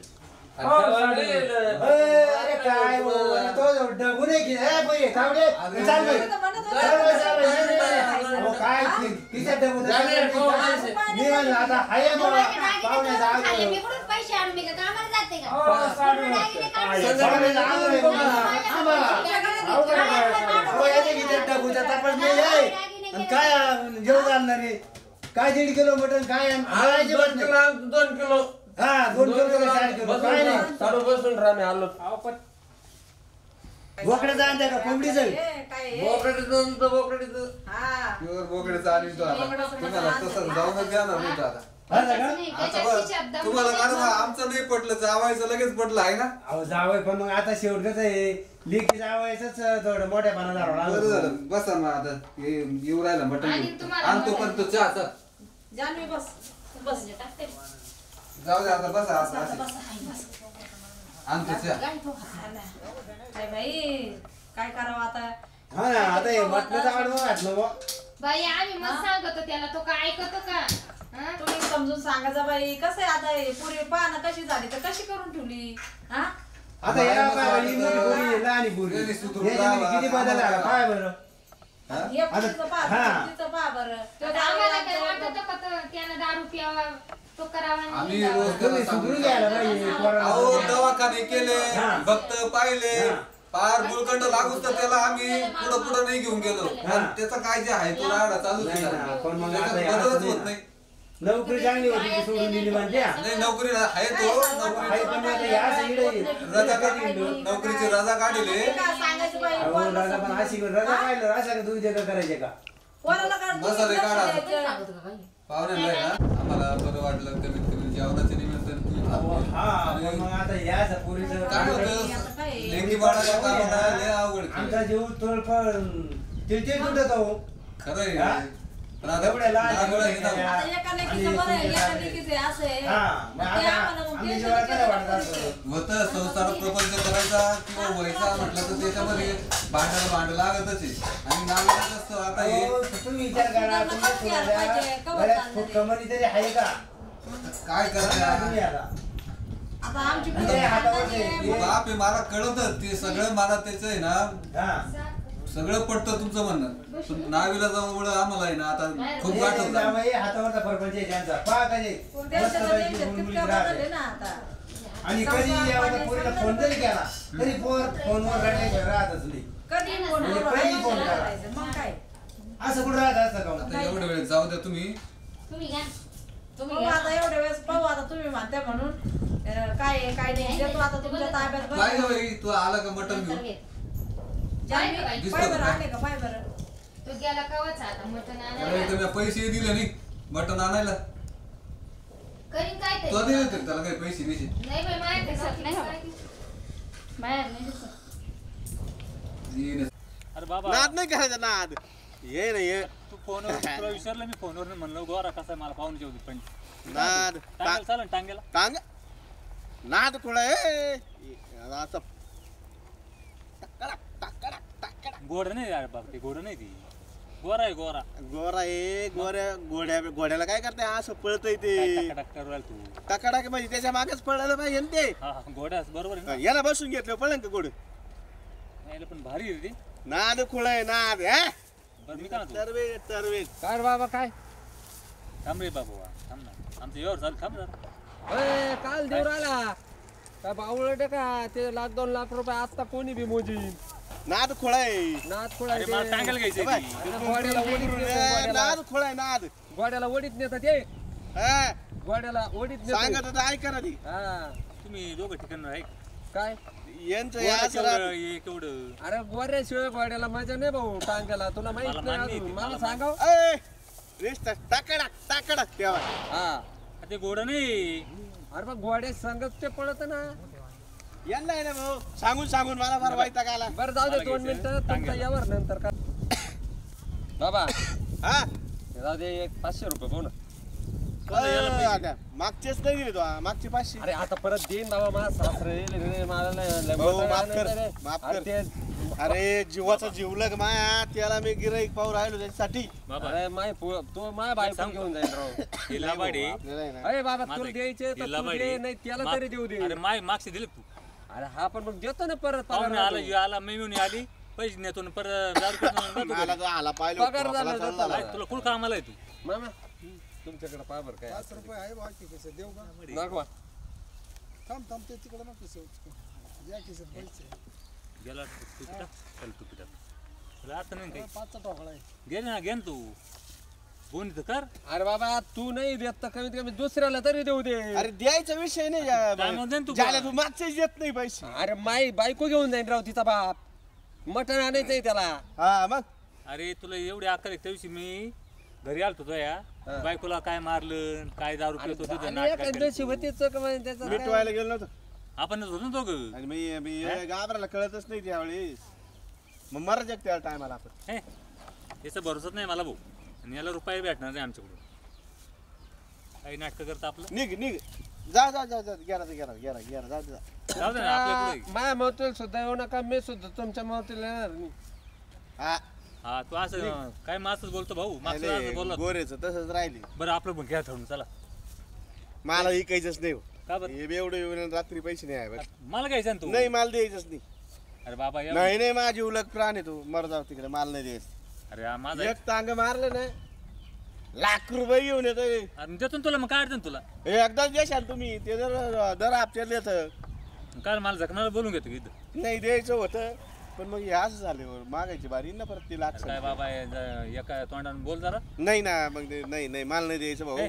Speaker 2: आणि ठेवायला
Speaker 5: अरे काय बाबा, तो डबू नाही की ए बाई थांबले चाल बाई.
Speaker 6: तर म्हणत होते,
Speaker 5: चाल बाई, चाल बाई.
Speaker 6: नाही, नाही, नाही.
Speaker 5: अहो, काय किती डबू
Speaker 2: जाणे, हो, पैसे.
Speaker 5: मी म्हणलं आता हाय बाबा पाहुणे
Speaker 7: खाली मी
Speaker 5: जाग
Speaker 7: कुठून पैसे आणून मी का कामाला जाते का
Speaker 5: पाहुणे जाग बाबा अहो याचे किती डबूचा तपास नाही आहे आणि काय जेव घालणार आहे काय 1.5 किलो मटण काय
Speaker 2: आज 2 किलो आणतो, 2 किलो
Speaker 5: हा 2 किलो का 4 किलो काय नाही
Speaker 2: साडू बसून राहा मी आलो
Speaker 5: बोकडं जाणते का कोंबडीचं
Speaker 6: हे, काय हे?
Speaker 2: बोकडीचं तर बोकडीचं
Speaker 6: हा.
Speaker 4: प्युअर बोकड्याचं आणि तो आता तुम्हाला तसं जाऊनच जाणार नाही तो आता
Speaker 5: झालं का
Speaker 1: नाही,
Speaker 4: आता
Speaker 1: त्याच्याशी
Speaker 4: बघ
Speaker 1: शब्द
Speaker 4: तुम्हाला
Speaker 1: बोलले
Speaker 4: कारण
Speaker 1: ना.
Speaker 4: आमचं नाही पटलं जावायचं लगेच पटलं आहे ना
Speaker 5: अहो जावय पण मग आता शेवट कसं आहे लेकी जावायचंच थोडं मोठ्यापणा
Speaker 4: बरं झालं बसा मग आता हे येऊ राहिला मटण
Speaker 1: आणि
Speaker 4: घेऊन.
Speaker 1: तुम्हाला
Speaker 4: आणतो पण तो चहा चल.
Speaker 6: जान्हवी बस बस
Speaker 4: जाऊ दे आता बसा असं असं. आणतो चहा
Speaker 6: काय बाई काय करावं आता?
Speaker 5: हा ना आता हे मटणाचं आडवं घातलं बुवा.
Speaker 1: बाई आम्ही मग सांगतो त्याला तो काय ऐकतो का हा?
Speaker 6: तुम्ही समजून सांगायचं बाई कसं आहे आता हे पूर्वी पाहणं कशी झाली तर कशी करून ठेवली हा?
Speaker 5: आता या काय ही मोठी पोरी, लहानी पोरी.
Speaker 4: यांनी सुधरून
Speaker 5: याच्यामध्ये
Speaker 4: लावा.
Speaker 5: किती बदल आला काय बरं
Speaker 4: हा?
Speaker 6: हे पुरीचं पहा,
Speaker 5: हा.
Speaker 6: तिचं पहा बरं.
Speaker 1: तो आम्हाला काय वाटत का त्यानं दारू प्यावा तो करावा आणि
Speaker 4: आम्ही
Speaker 1: हे
Speaker 4: रोज
Speaker 1: करावं?
Speaker 5: तुम्ही सुधरून घ्यायला पाहिजे पोराला.
Speaker 4: अहो दवाखाने केले
Speaker 5: हा.
Speaker 4: भक्त पाहिले
Speaker 5: हा.
Speaker 4: पार गुळकंड लागूच तर त्याला आम्ही पुढं पुढं नाही घेऊन गेलो
Speaker 5: हा.
Speaker 4: पण त्याचा काय जे आहे तो राडा चालूच
Speaker 5: नाही
Speaker 4: आहे.
Speaker 5: ना, पण मग
Speaker 4: त्याच्यात
Speaker 5: आता हे
Speaker 4: बदलच
Speaker 5: असं
Speaker 4: होत
Speaker 5: नाही
Speaker 4: नाही
Speaker 5: ना. नोकरी चांगली होती ती सोडून दिली म्हणते हा.
Speaker 4: नाही नोकरी आहे तो
Speaker 5: काही
Speaker 4: नोकरी
Speaker 5: पण आता या सगळीकडे
Speaker 4: रजा काढली नोकरीची रजा काढली
Speaker 6: काय सांगायचं बाई
Speaker 5: अहो,
Speaker 6: पोराला
Speaker 5: राजा पण
Speaker 6: समजून.
Speaker 5: अशी रजा काढलं असं का तुम्ही ते करायचे का
Speaker 6: कोणाला काढ, तुम्ही
Speaker 4: मसाले
Speaker 6: लक्ष
Speaker 4: काढा.
Speaker 6: द्यायचं.
Speaker 4: पाहुण्याला आहे ना आम्हाला बरं वाटलं कमीत कमी जेवणाच्या निमित्तानं तुम्ही थांबले.
Speaker 5: हा पण
Speaker 4: आणि
Speaker 5: मग आता याच पोरीचं
Speaker 4: काय होतं लेकी बाळाच्या कामाला लय अवघड
Speaker 5: आमचा
Speaker 4: केलं.
Speaker 5: जीव तोडफळ तिळतीळ तुटत हो.
Speaker 4: खरं
Speaker 5: हा?
Speaker 4: आहे पण आता
Speaker 5: एवढ्या लहान
Speaker 4: नागोळा हे ना
Speaker 6: आता एका लेकीचं बरं आहे, एका लेकीचं असं आहे.
Speaker 5: हा, मग
Speaker 6: मग ते
Speaker 5: आता
Speaker 6: आम्हाला मग
Speaker 5: आम्ही
Speaker 6: ते
Speaker 5: जेव्हा
Speaker 6: केलं
Speaker 5: काय वाटत
Speaker 6: तर
Speaker 5: असतं?
Speaker 4: होतं संसार प्रपंच करायचा किंवा व्हायचा म्हटलं तर त्याच्यामध्ये भांड लागतच आहे आणि नागोळाच असतं आता हे
Speaker 5: हो, तुम्ही विचार करा
Speaker 6: तुम्ही
Speaker 5: तुम्ही
Speaker 6: नका यायला पाहिजे,
Speaker 5: सोडायला
Speaker 6: कवर
Speaker 5: बऱ्याच
Speaker 6: चालणार
Speaker 5: खूप
Speaker 6: आहे.
Speaker 5: कमानी तरी आहे का
Speaker 4: काय
Speaker 5: तुम्ही
Speaker 4: करता
Speaker 5: आता
Speaker 6: आता आमची
Speaker 5: म्हणजे
Speaker 6: मुलं
Speaker 5: हातावर
Speaker 6: खाताना
Speaker 5: ते-
Speaker 6: आहे.
Speaker 4: बाप आहे मला कळतं ते सगळं मला त्याचं आहे ना
Speaker 5: हा
Speaker 4: सगळं पटतं तुमचं म्हणणं पण नाविलाजामुळं आम्हाला आहे ना आता खूप गाठ होत
Speaker 5: जावई हातावरचा परपंच आहे त्यांचा पहा कधी
Speaker 6: कोणत्या
Speaker 5: मस्त
Speaker 6: त्याला
Speaker 5: पैकी
Speaker 6: त्यांच्यात
Speaker 5: बुलबुलीत
Speaker 6: तितकं
Speaker 5: राहते.
Speaker 6: बदलले ना आता.
Speaker 5: आणि कधी यावं पोरीला फोन जरी केला तरी फोनवर रडल्याशिवाय राहतच नाही
Speaker 6: कधी फोन
Speaker 5: म्हणजे
Speaker 6: करू,
Speaker 5: कधी
Speaker 6: आम्हाला
Speaker 5: फोन करा.
Speaker 6: करायचं. मग काय
Speaker 5: असं कुठं राहत असतं का
Speaker 4: आता एवढ्या वेळ जाऊ द्या तुम्ही
Speaker 7: तुम्ही घ्या. तुम्ही
Speaker 6: पाहू
Speaker 7: घ्या.
Speaker 6: आता एवढ्या वेळेस पाहू आता तुम्ही म्हणता म्हणून काय आहे काय नाही देतो आता तुमच्या ताब्यात बरं.
Speaker 4: काय ग बाई तू आला का मटण घेऊन
Speaker 6: जान्हवी,
Speaker 4: दिसतं
Speaker 6: पाय बरं
Speaker 4: का?
Speaker 6: आले का पाय बरं
Speaker 1: तो गेला कवाच आता मटण
Speaker 4: त्याला
Speaker 1: आणायला
Speaker 4: इथं मी पैसे दिले नाही मटण आणायला
Speaker 1: करीन काय तरी.
Speaker 4: तो दे होते त्याला काही पैसे बिसे
Speaker 1: नाही बाई माझ्या
Speaker 7: दिसत नाही बाबा. बाहेर नाही दिसत.
Speaker 4: ये
Speaker 3: अरे बाबा
Speaker 8: नाद नाही करायचा नाद ये नाही ये
Speaker 3: तू फोनवर तुला विचारलं मी फोनवर म्हणलं गोरा कसा आहे मला पाहून जेवली पण
Speaker 8: नाद
Speaker 3: टांगेल चालेल टांगेला
Speaker 8: टांग नाद कुठं आहे असं
Speaker 3: गोड नाही यार बाप ते गोड नाही ती गोरा आहे गोरा
Speaker 8: गोरा आहे घोड्याला काय करते असं पळतय ते
Speaker 3: काय टाक करू राहिला तू
Speaker 8: टाकाटाक म्हणजे त्याच्या मागच पळायला पाहिजे ना ते
Speaker 3: हा घोड्यास बरोबर आहे ना
Speaker 8: याला बसून घेतलं पळेल का घोड
Speaker 3: यायला पण भारी आहे रे ती
Speaker 8: नाद खुळ आहे नाद हा
Speaker 3: बरं मी काय म्हणतो
Speaker 8: तरवे
Speaker 2: काय रे बाबा काय
Speaker 3: थांब रे बाबू थांब ना आमचं व्यवहार चालू थांब जरा
Speaker 2: अय, काल देऊ राहिला काय बावळट का ते 1,00,000-2 लाख रुपये आता कोणी बी मोजीन
Speaker 8: नाद खुळ आहे
Speaker 2: नाद खोळा
Speaker 3: अरे मला टांगेल घ्यायची
Speaker 8: बाय.
Speaker 2: गोड्याला ओढीत नेतो,
Speaker 8: नाद खुळ आहे नाद
Speaker 2: गोड्याला ओढीत नेतात ते
Speaker 8: हा
Speaker 2: गोड्याला ओढीत नेतो
Speaker 8: सांगत होता ऐका ना ती
Speaker 2: हा
Speaker 3: तुम्ही दोघं ठिकाण आहे
Speaker 2: काय
Speaker 8: यांचं हे
Speaker 3: गोरा
Speaker 8: असं
Speaker 3: केवढं
Speaker 8: राहतं.
Speaker 3: हे केवढं
Speaker 2: अरे गोऱ्याशिवाय गोड्याला मजा नाही भाऊ टांग्याला तुला माहित
Speaker 3: मला
Speaker 2: नाही
Speaker 3: मान्य
Speaker 2: अजून.
Speaker 3: आहे,
Speaker 2: मला
Speaker 3: मला
Speaker 2: सांगाव
Speaker 8: ए, रिश्ता टाकाडाक तेव्हा
Speaker 2: हा
Speaker 3: ते गोड नाही
Speaker 2: अरे मग गोड्या संगत ते पडत ना
Speaker 8: यांना आहे ना भाऊ सांगून मला फार वैताग आला
Speaker 2: बरं जाऊ दे
Speaker 3: मला
Speaker 2: 2
Speaker 3: घ्यायचं,
Speaker 2: मिनिटं तुमचा
Speaker 3: टांग्याला.
Speaker 2: यावर नंतर का बाबा
Speaker 8: हा
Speaker 2: जाऊ दे एक 500 रुपये भाऊ ना
Speaker 8: आता मागचेच नाही दिले तो मागचे 500
Speaker 2: अरे आता परत देईन बाबा माझा सासरे येईल रे, मला लय
Speaker 8: भाऊ,
Speaker 2: मोठं
Speaker 8: माफ कर,
Speaker 2: आनंद रे.
Speaker 8: माफ
Speaker 2: अरे
Speaker 8: कर.
Speaker 2: ते-
Speaker 8: अरे जीवाचा जीवलग माया त्याला मी गिराईक पाहू राहिलो त्याच्यासाठी
Speaker 3: बाबा
Speaker 2: अरे तू माय बायको
Speaker 3: सांग.
Speaker 2: घेऊन जाईल राव
Speaker 3: हे लाबाडे
Speaker 8: आपल्याला आहे ना.
Speaker 2: अरे बाबा
Speaker 3: माझं
Speaker 2: तुला
Speaker 3: एक-
Speaker 2: द्यायचे तर
Speaker 3: हे
Speaker 2: तू
Speaker 3: लाबाडे.
Speaker 2: दे नाही त्याला तरी देऊ दे
Speaker 3: अरे माय मागचे दिले तू
Speaker 2: अरे हा पण मग देतो ना परत
Speaker 3: पाहुणे
Speaker 2: पगार
Speaker 3: आला
Speaker 2: देतो.
Speaker 3: ह्यो आला मी येऊन आली पैसे नेतो ना परत दारू पितो ना जातो
Speaker 8: मला
Speaker 3: घरी.
Speaker 8: तो आला पाहिलं
Speaker 2: पगार झाला
Speaker 8: खोकला
Speaker 2: जातो.
Speaker 8: चालला.
Speaker 3: काय तुला कुठं कामाला आहे तू
Speaker 2: मामा तुमच्याकडे पहा बरं काय असेल ते.
Speaker 5: आहे बाकी कसं देऊ का
Speaker 2: दाखवा
Speaker 5: थांब ते तिकडे नको या किशोर पैसे
Speaker 3: गेला तू पिटा चल तू पिटा तुला अर्थ नाही काही
Speaker 5: 5चा टोकळा आहे
Speaker 3: घे ना घे ना तू बोन तर कर
Speaker 2: अरे बाबा तू नाही देत तर कमीत कमी दुसऱ्याला तरी देऊ दे
Speaker 8: अरे द्यायचा विषय नाही
Speaker 3: काय म्हणते ना तू
Speaker 8: ज्याला तू मागचेच देत नाही पैसे
Speaker 2: अरे माई बायको घेऊन जाईन राव तिचा बाप मटण आणायचंय त्याला
Speaker 8: हा मग
Speaker 3: अरे तुला एवढी अक्कल आहे त्या दिवशी मी घरी आलतो तो या
Speaker 2: हा.
Speaker 3: बायकोला काय मारलं काय दारू पित होतं ते
Speaker 2: आणि
Speaker 3: नाटकं
Speaker 2: एखाद
Speaker 3: केलं.
Speaker 2: दिवशी होती चक म्हणजे त्याचं काय?
Speaker 8: मिटवायला गेलो नव्हतं
Speaker 3: आपणच होतो ना दोघं
Speaker 8: आणि मी घाबरायला कळतच नाही त्यावेळेस मग मरा जग त्या टायमाला आपण
Speaker 3: हे याचा भरोसाच नाही मला भाऊ आणि याला रुपये भेटणार नाही आमच्याकडून काही नाटकं करतं आपलं
Speaker 8: निघ जा गेला जा
Speaker 3: जाऊ दे ना आपल्याकडे
Speaker 2: माझ्या मौतील सुद्धा येऊ नका मी सुद्धा तुमच्या मौतील येणार नाही
Speaker 8: हा
Speaker 3: हा तू असं काय मासच बोलतो भाऊ मागचं असं बोलला
Speaker 8: गोरेच तसंच राहिले
Speaker 3: बरं आपलं पण घ्या ठरवून चला
Speaker 8: मला इकायचंच नाही हो.
Speaker 3: का बरं
Speaker 8: हे बी एवढं येऊन रात्री पैसे नाही आहे बरं.
Speaker 3: मला घ्यायचं ना तू
Speaker 8: नाही मला द्यायचंच नाही
Speaker 3: अरे बाबा या
Speaker 8: नाही माझी उलट प्राण आहे तू मर जाऊ तिकडे मला नाही द्यायचं
Speaker 3: अरे हा माझा
Speaker 8: एक टांग मारलं ना ₹1,00,000 घेऊन येतो
Speaker 3: अरे देतो ना तुला मग काय अडचण तुला
Speaker 8: एकदाच देशाल तुम्ही ते दर आपल्याला देत
Speaker 3: काय मला जखमाला बोलून घेतो की इथं
Speaker 8: नाही द्यायचं होतं पण मग हे असं झालं मागायची बारी ना परत ते लाख
Speaker 3: काय बाबा एका तोंडाने बोल जरा
Speaker 8: नाही ना मग नाही मला नाही द्यायचं
Speaker 3: ए.
Speaker 8: भाऊ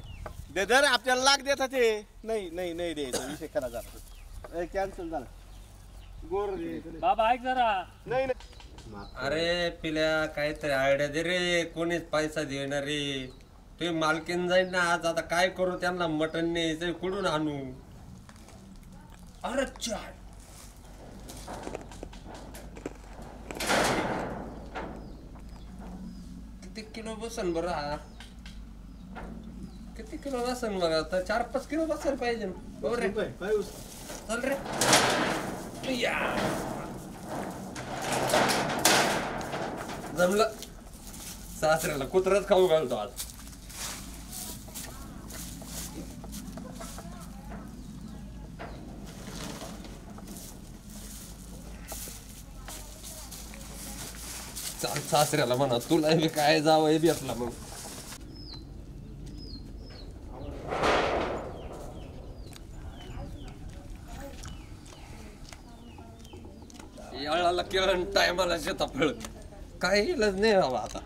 Speaker 8: दे दर आपल्याला लाख देतात ते नाही द्यायचं विषय खरा झाला कॅन्सल झाला गोर द्यायचं नाही.
Speaker 3: बाबा ऐक जरा
Speaker 8: नाही
Speaker 2: अरे पिल्या काहीतरी आयडिया दे रे, कोणीच पैसा देणार रे. तुम्ही मालकीन जाईल ना आज, आता काय करू त्यांना मटण न्यायचं कुठून आणू. अरे चाल किती किलो बसन बरं हा, किती किलो बसन बघा आता, 4-5 किलो बसायला पाहिजे. हो रे चल रे या. जमलं, सासऱ्याला कुत्रच खाऊ घालतो आज. सासऱ्याला म्हणा तुला बी काय जावं भेटला मग. याळाला केळण टायमाला शेताफळ काही इलाज नाही बाबा आता.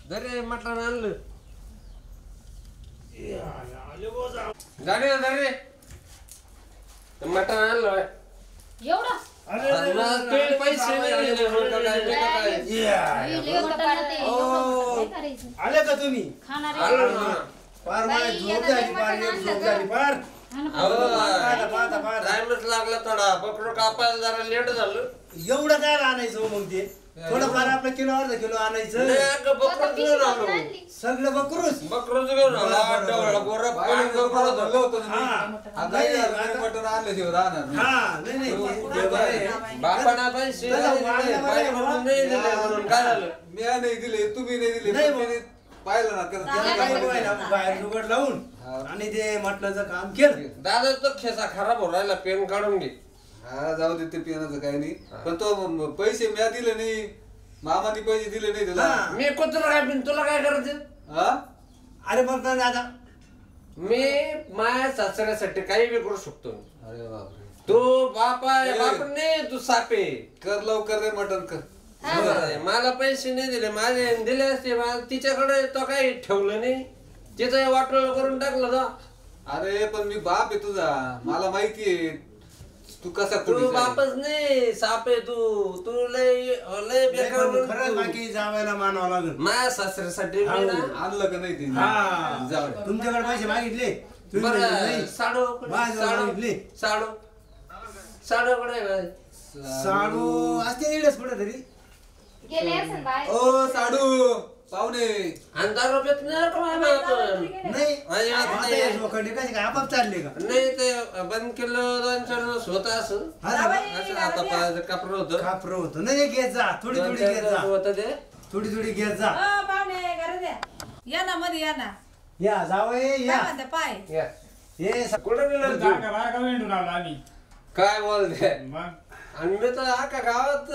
Speaker 2: दरे मटण आणलं दरे मटण आणलं
Speaker 7: एवढं
Speaker 2: पैसे नाही दिले मग काय मी काय.
Speaker 5: आले का तुम्ही?
Speaker 2: आलो ना.
Speaker 5: पार मला झोप झाली, पार एक झोप झाली पार.
Speaker 2: टाइमच लागला थोडा, बकरू कापायला जरा लेट झालं.
Speaker 5: एवढं काय आणायचं हो मग ते? थोडंफार आपलं किलो अर्धा किलो आणायचं.
Speaker 2: नाही, अगं बकरूच घेऊन आलो.
Speaker 5: सगळं बकरूच.
Speaker 2: बकरूच घेऊन आलो. डवळा बोरा पण बकरू
Speaker 4: म्हणलं होतं ना मी.
Speaker 5: हा.
Speaker 4: आता हे मटण आणल्याशिवाय राहणार नाही.
Speaker 5: हा नाही नाही ते बरं आहे.
Speaker 2: बापाना पैसे नाही दिले, बायकोनं नाही दिले म्हणून काय झालं.
Speaker 4: मी नाही दिले, तुम्ही नाही दिले,
Speaker 5: नाही
Speaker 4: पण मी पाहिलं ना त्याला
Speaker 5: त्याला
Speaker 4: त्याला
Speaker 5: काय
Speaker 4: काय
Speaker 5: बोलायला, बाहेर उघड लावून आणि ते मटणाचं काम केलं.
Speaker 2: दादा तो खेसा खराब हो राहिला, पेन काढून घे.
Speaker 4: हा जाऊ दे, ते पिण्याचं काही नाही. पण तो पैसे मी दिले नाही, मामाने पैसे दिले नाही त्याला.
Speaker 5: हा.
Speaker 2: मी कुत्र काय पिन, तुला काय करायचं.
Speaker 4: हा
Speaker 5: अरे मग काय दादा,
Speaker 2: मी माझ्या सासऱ्यासाठी काही बी करू शकतो.
Speaker 4: अरे बापरे,
Speaker 2: तू बापा बाप नाही, तू सापे
Speaker 4: कर लवकर रे मटण कर.
Speaker 2: मला पैसे नाही दिले, माझे दिले असते. तिच्याकडे तो काही ठेवलं नाही, तिचं वाटोळ करून टाकलं तो.
Speaker 4: अरे पण मी बाप आहे तुझा, मला माहितीये तू कसा
Speaker 2: तू
Speaker 4: कुठे
Speaker 2: बापच नाही, साप आहे तू लय लय बेकार
Speaker 5: खरंच
Speaker 2: माणूस.
Speaker 5: बाकी जावायला मानावं लागेल.
Speaker 2: माझ्या सासऱ्यासाठी मी ना
Speaker 4: आणलं का नाही ते?
Speaker 5: हा.
Speaker 4: जाऊ दे.
Speaker 5: तुमच्याकडे पैसे मागितले तुम्ही
Speaker 2: बरं
Speaker 5: नाही.
Speaker 2: साडू
Speaker 5: माझ्याजवळ
Speaker 2: साडू
Speaker 5: मागितले.
Speaker 2: साडू साडूकडे आहे.
Speaker 5: साडू असते इकडेच कुठे तरी.
Speaker 1: गेले असेल बाहेर.
Speaker 4: ओ साडू पाहुणे,
Speaker 2: आणि 10 रुपयात नाही का मामा आपण.
Speaker 5: नाही
Speaker 2: अजिबात
Speaker 5: आता
Speaker 2: नाही.
Speaker 5: हे लोखंडी कसे काय आपाप चालले का?
Speaker 2: नाही ते बंद केलं 2-4 दिवस होत असं. असं आता पायाचं कापड होतं.
Speaker 5: कापर होतं नाही, घेत जा थोडी थोडी
Speaker 2: 2-4
Speaker 5: घेत
Speaker 2: दिवस
Speaker 5: जा,
Speaker 2: होतं ते.
Speaker 5: थोडी थोडी घेत जा.
Speaker 6: पाहुणे घरात या ना, मध्ये या ना.
Speaker 5: या जावई
Speaker 6: काय
Speaker 5: या.
Speaker 6: म्हणते पाय?
Speaker 2: या.
Speaker 5: हे
Speaker 2: कुठं गेलं तू?
Speaker 3: बागा वेंडून आलो आम्ही.
Speaker 2: काय बोलते.
Speaker 3: मग
Speaker 2: आणि मी तर अख्खा गावात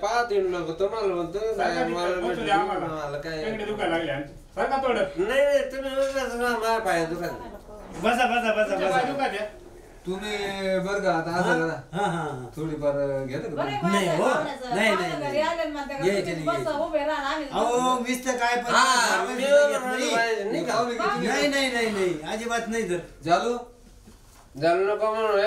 Speaker 2: पाहत येऊन तुम्हाला म्हणतो काय मला काय
Speaker 3: तिकडे दुखायला लागले आमचे. बरं का थोडं
Speaker 2: नाही तुम्ही उगाच ना माझ्या पाया दुकान.
Speaker 5: बसा बसा बसा
Speaker 3: तुमच्या बाय
Speaker 5: बसा.
Speaker 3: दुखात आहे?
Speaker 4: तुम्ही बर का आता असं करा,
Speaker 5: हा हा
Speaker 4: थोडीफार घेते का
Speaker 6: बरं
Speaker 4: तुम्ही?
Speaker 6: आहे,
Speaker 5: नाही, हो.
Speaker 6: पाहुण्याचं.
Speaker 5: नाही,
Speaker 6: पाहुणे
Speaker 5: नाही,
Speaker 6: घरी आले ना, म्हणते का,
Speaker 5: यायचे
Speaker 6: तुम्ही
Speaker 5: नाही,
Speaker 6: बसा, उभे राहा, आम्ही
Speaker 5: अहो मीच तर काय पण
Speaker 2: हा
Speaker 5: जावई
Speaker 2: मी
Speaker 5: सुद्धा घेत नाही.
Speaker 2: नाही का
Speaker 4: पाहुणे किती
Speaker 5: नाही नाही नाही नाही अजिबात नाही तर.
Speaker 4: जालू
Speaker 2: झालं नको म्हणून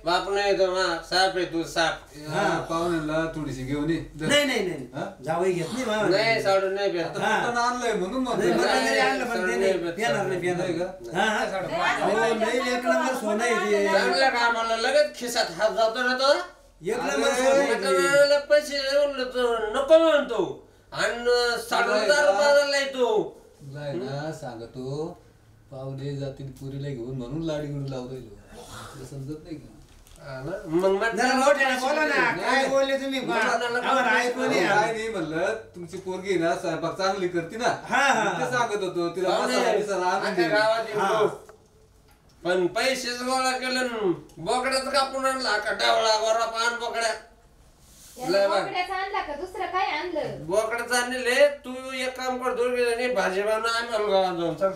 Speaker 2: बाप नाही तो साप आहे तू साप.
Speaker 4: हा पाहुण्याला थोडीशी घेऊन ये.
Speaker 5: नाही नाही नाही
Speaker 4: हा?
Speaker 5: जावई घेत नाही मला.
Speaker 2: नाही साडू नाही भेट.
Speaker 4: आता मटण आणलंय म्हणून
Speaker 5: नाही,
Speaker 4: म्हणतो.
Speaker 5: मला नाही आणलं पण ते नाही.
Speaker 2: नाही,
Speaker 5: पिणार नाही पिणार
Speaker 4: नाही
Speaker 5: नाही.
Speaker 4: का?
Speaker 5: हा हा अहो, नाही एक नंबर सोनं आहे ते.
Speaker 2: चांगल्या कामाला लगेच खिसात हात जातो ना तो.
Speaker 5: एक नंबर सोनं आहे ते.
Speaker 2: मटणाला पैसे देऊन तो नको म्हणतो आणि 60,000 रुपयाला येतो.
Speaker 4: जाय ना सांगतो, पाहुणे जातील पुरीला घेऊन म्हणून लाडी घेऊन लावतो. समजत नाही का?
Speaker 2: मग
Speaker 5: जरा मोठ्याने बोला ना, काय बोलले तुम्ही आम्हाला ऐकू नाही आलं.
Speaker 4: काय नाही म्हणलं, तुमची पोरगी ना स्वयंपाक चांगली करते ना,
Speaker 5: हा, हा,
Speaker 4: मी ते सांगत होतो तिला मसाला बिसाला आणून
Speaker 2: अख्ख्या
Speaker 4: दे.
Speaker 2: गावात
Speaker 5: हा.
Speaker 2: येऊन पण पैसेच गोळा केले न बोकड्याच कापून आणला का डावळा गोरा पान बोकड्या. लय बघ.
Speaker 1: बोकड्याचं आणला का दुसरं काय आणलं?
Speaker 2: बोकड्याच आणले. तू एक काम कर, दोघी जणी भाजी बनव, आम्ही गावात जाऊन चल.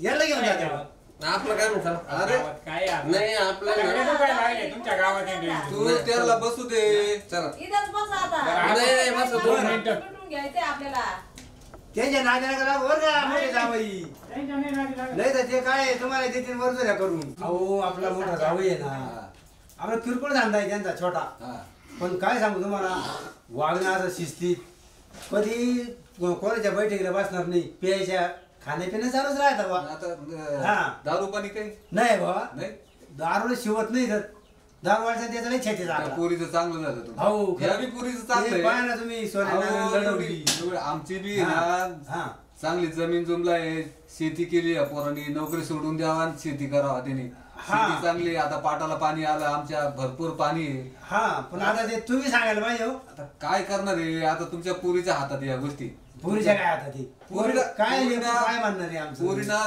Speaker 5: याला घेऊन जा तेव्हा.
Speaker 2: आपलं काय म्हणतो.
Speaker 4: अरे
Speaker 3: गावात काय यार?
Speaker 2: नाही आपल्याला
Speaker 3: सगळे दुखायला लागले तुमच्या गावात येते.
Speaker 4: तू त्याला बसू दे.
Speaker 2: चला.
Speaker 6: इथंच बसा आता.
Speaker 2: नाही नाही बस
Speaker 3: दोन मिनिटं.
Speaker 6: भेटून घ्यायचंय आपल्याला.
Speaker 5: त्यांच्या नात्याला करा बरं का मोठे जावई. नाही तर ते काय तुम्हाला देतील वरचोऱ्या करून. अहो आपला मोठा जावई आहे ना, आपला किरकोळ धंदा आहे त्यांचा छोटा. पण काय सांगू तुम्हाला, वागणं असं शिस्तीत, कधी कोणाच्या बैठकीला बसणार नाही, प्यायच्या खाण्यापिण्या चालूच राहतात बा.
Speaker 4: आता दारू पाणी काही
Speaker 5: नाही बाबा,
Speaker 4: नाही,
Speaker 5: दारूला शिवत नाही तर दारू वाढचा त्याचा नाही छेती
Speaker 4: त्या पोरीचं चांगलं झालं तुम्ही.
Speaker 5: हो
Speaker 4: ह्या बी पोरीचं चांगलं
Speaker 5: पाहा
Speaker 4: आहे.
Speaker 5: ना तुम्ही सोन्यानं लढवली.
Speaker 4: आमची बी
Speaker 5: हा.
Speaker 4: ना
Speaker 5: हा.
Speaker 4: चांगली जमीन जुमला आहे, शेती केली या पोरांनी, नोकरी सोडून द्यावा आणि शेती करावा त्यांनी. शेती चांगली, आता पाटाला पाणी आलं, आमच्या भरपूर पाणी आहे.
Speaker 5: हा पण आता ते तुम्ही सांगायला पाहिजे हो.
Speaker 4: आता काय करणार आहे, आता तुमच्या पुरीच्या हातात या गोष्टी.
Speaker 5: पुरीच्या काय आता ती
Speaker 4: पोरीला
Speaker 5: काय काय म्हणणार आहे आमचं.
Speaker 4: पोरीना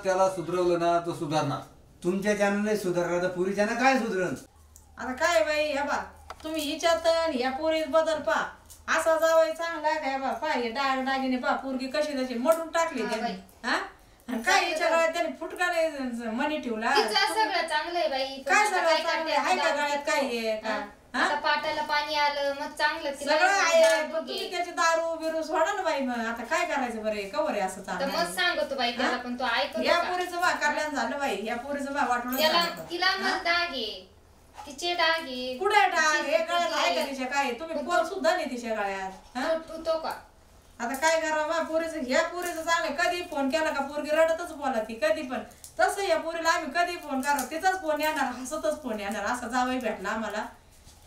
Speaker 4: त्याला सुधरवलं ना तो सुधारणार.
Speaker 5: तुमच्या त्यानं नाही सुधारला तर पुरीच्यानं काय सुधरण.
Speaker 6: आता काय बाई ह्या बा तुम्ही हिच्यात ह्या पोरीत बदल पा असा जावाय चांगला काय बा पा हे डाग डागिने पा पोरगी कशी तशी मटून टाकली त्यांनी. हा आणि काय हिच्या गळ्यात त्यांनी फुटकाने मनी ठेवला.
Speaker 1: तिचं सगळं चांगलं आहे बाई.
Speaker 6: काय
Speaker 1: तुमचं
Speaker 6: सगळं चांगलं
Speaker 1: करते?
Speaker 6: आहे का गळ्यात काय आहे का? हा?
Speaker 1: आता पाटाला पाणी आलं मग चांगलं तिला
Speaker 6: सगळं आहे
Speaker 1: दारू
Speaker 6: पण तुम्ही
Speaker 1: घे.
Speaker 6: त्याची दारू बिरू सोडा ना बाई. मग आता काय करायचं बरं कवर आहे असं
Speaker 1: तर मग
Speaker 6: चांगलं.
Speaker 1: सांगतो बाई त्याला, पण तो ऐकतो
Speaker 6: या
Speaker 1: का?
Speaker 6: पोरीचं बा कल्याण झालं बाई. या पोरीचं बा वाटून
Speaker 1: त्याला तिला मग डाग आहे, तिचे डाग आहे.
Speaker 6: कुठे टाक हे गळ्यात आहे का तिच्या काय तुम्ही पोर सुद्धा नाही तिच्या गळ्यात. हा?
Speaker 1: तो का
Speaker 6: आता काय करावं पोरीचं ह्या पोरीचं चांगलं. कधी फोन केला का पोरगी रडतच बोला ती कधी पण. तसं या पोरीला आम्ही कधी फोन करावं तिचाच फोन येणार, हसतच फोन येणार. असा जावई भेटला आम्हाला,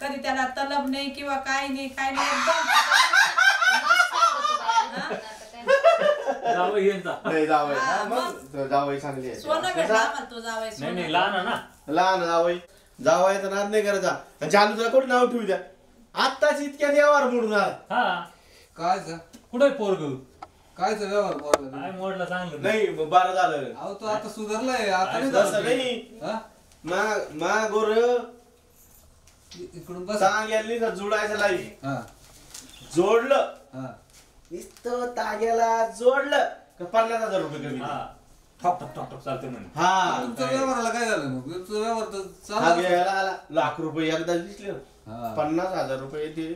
Speaker 6: कधी त्याला तलब नाही किंवा काय नाही काय नाही एकदम.
Speaker 3: जावई यांचा.
Speaker 8: नाही जावई
Speaker 6: हा,
Speaker 8: मग जावई चांगली आहे.
Speaker 6: सोनं भेटला आम्हाला तो जावई
Speaker 3: नाही नाही
Speaker 6: सोनं.
Speaker 3: लहान आहे ना.
Speaker 8: लहान जावई जावयाचा नाद नाही करायचा. चालू तुला कुठे नाव ठेवू द्या, आत्ताच इतक्या व्यवहार मोडून आला.
Speaker 3: हा
Speaker 4: काय
Speaker 3: कुठे पोरग
Speaker 4: कायच व्यवहार पोरला?
Speaker 3: काय मोडला चांगलं.
Speaker 8: नाही मग बरं झालं.
Speaker 4: अहो तो आता सुधारलाय, आता नाही
Speaker 8: तसं
Speaker 4: झालं.
Speaker 8: नाही.
Speaker 4: हा?
Speaker 8: मा गोर
Speaker 4: इकडून बस.
Speaker 8: सांगेल जोडायचं लाई
Speaker 4: हा
Speaker 8: जोडलं
Speaker 4: हा
Speaker 8: नुसतं ताग्याला जोडलं का 50,000 रुपये कमी.
Speaker 3: हा ठॉप ठॉप ठॉप ठॉप चालतं म्हणे.
Speaker 8: हा
Speaker 4: तुमच्या व्यवहाराला काय झालं मग? तुमचा व्यवहार तर
Speaker 8: हा
Speaker 4: चालू
Speaker 8: घ्यायला आला लाख रुपये एकदा दिसले ना.
Speaker 4: हा.
Speaker 8: 50,000 रुपये ते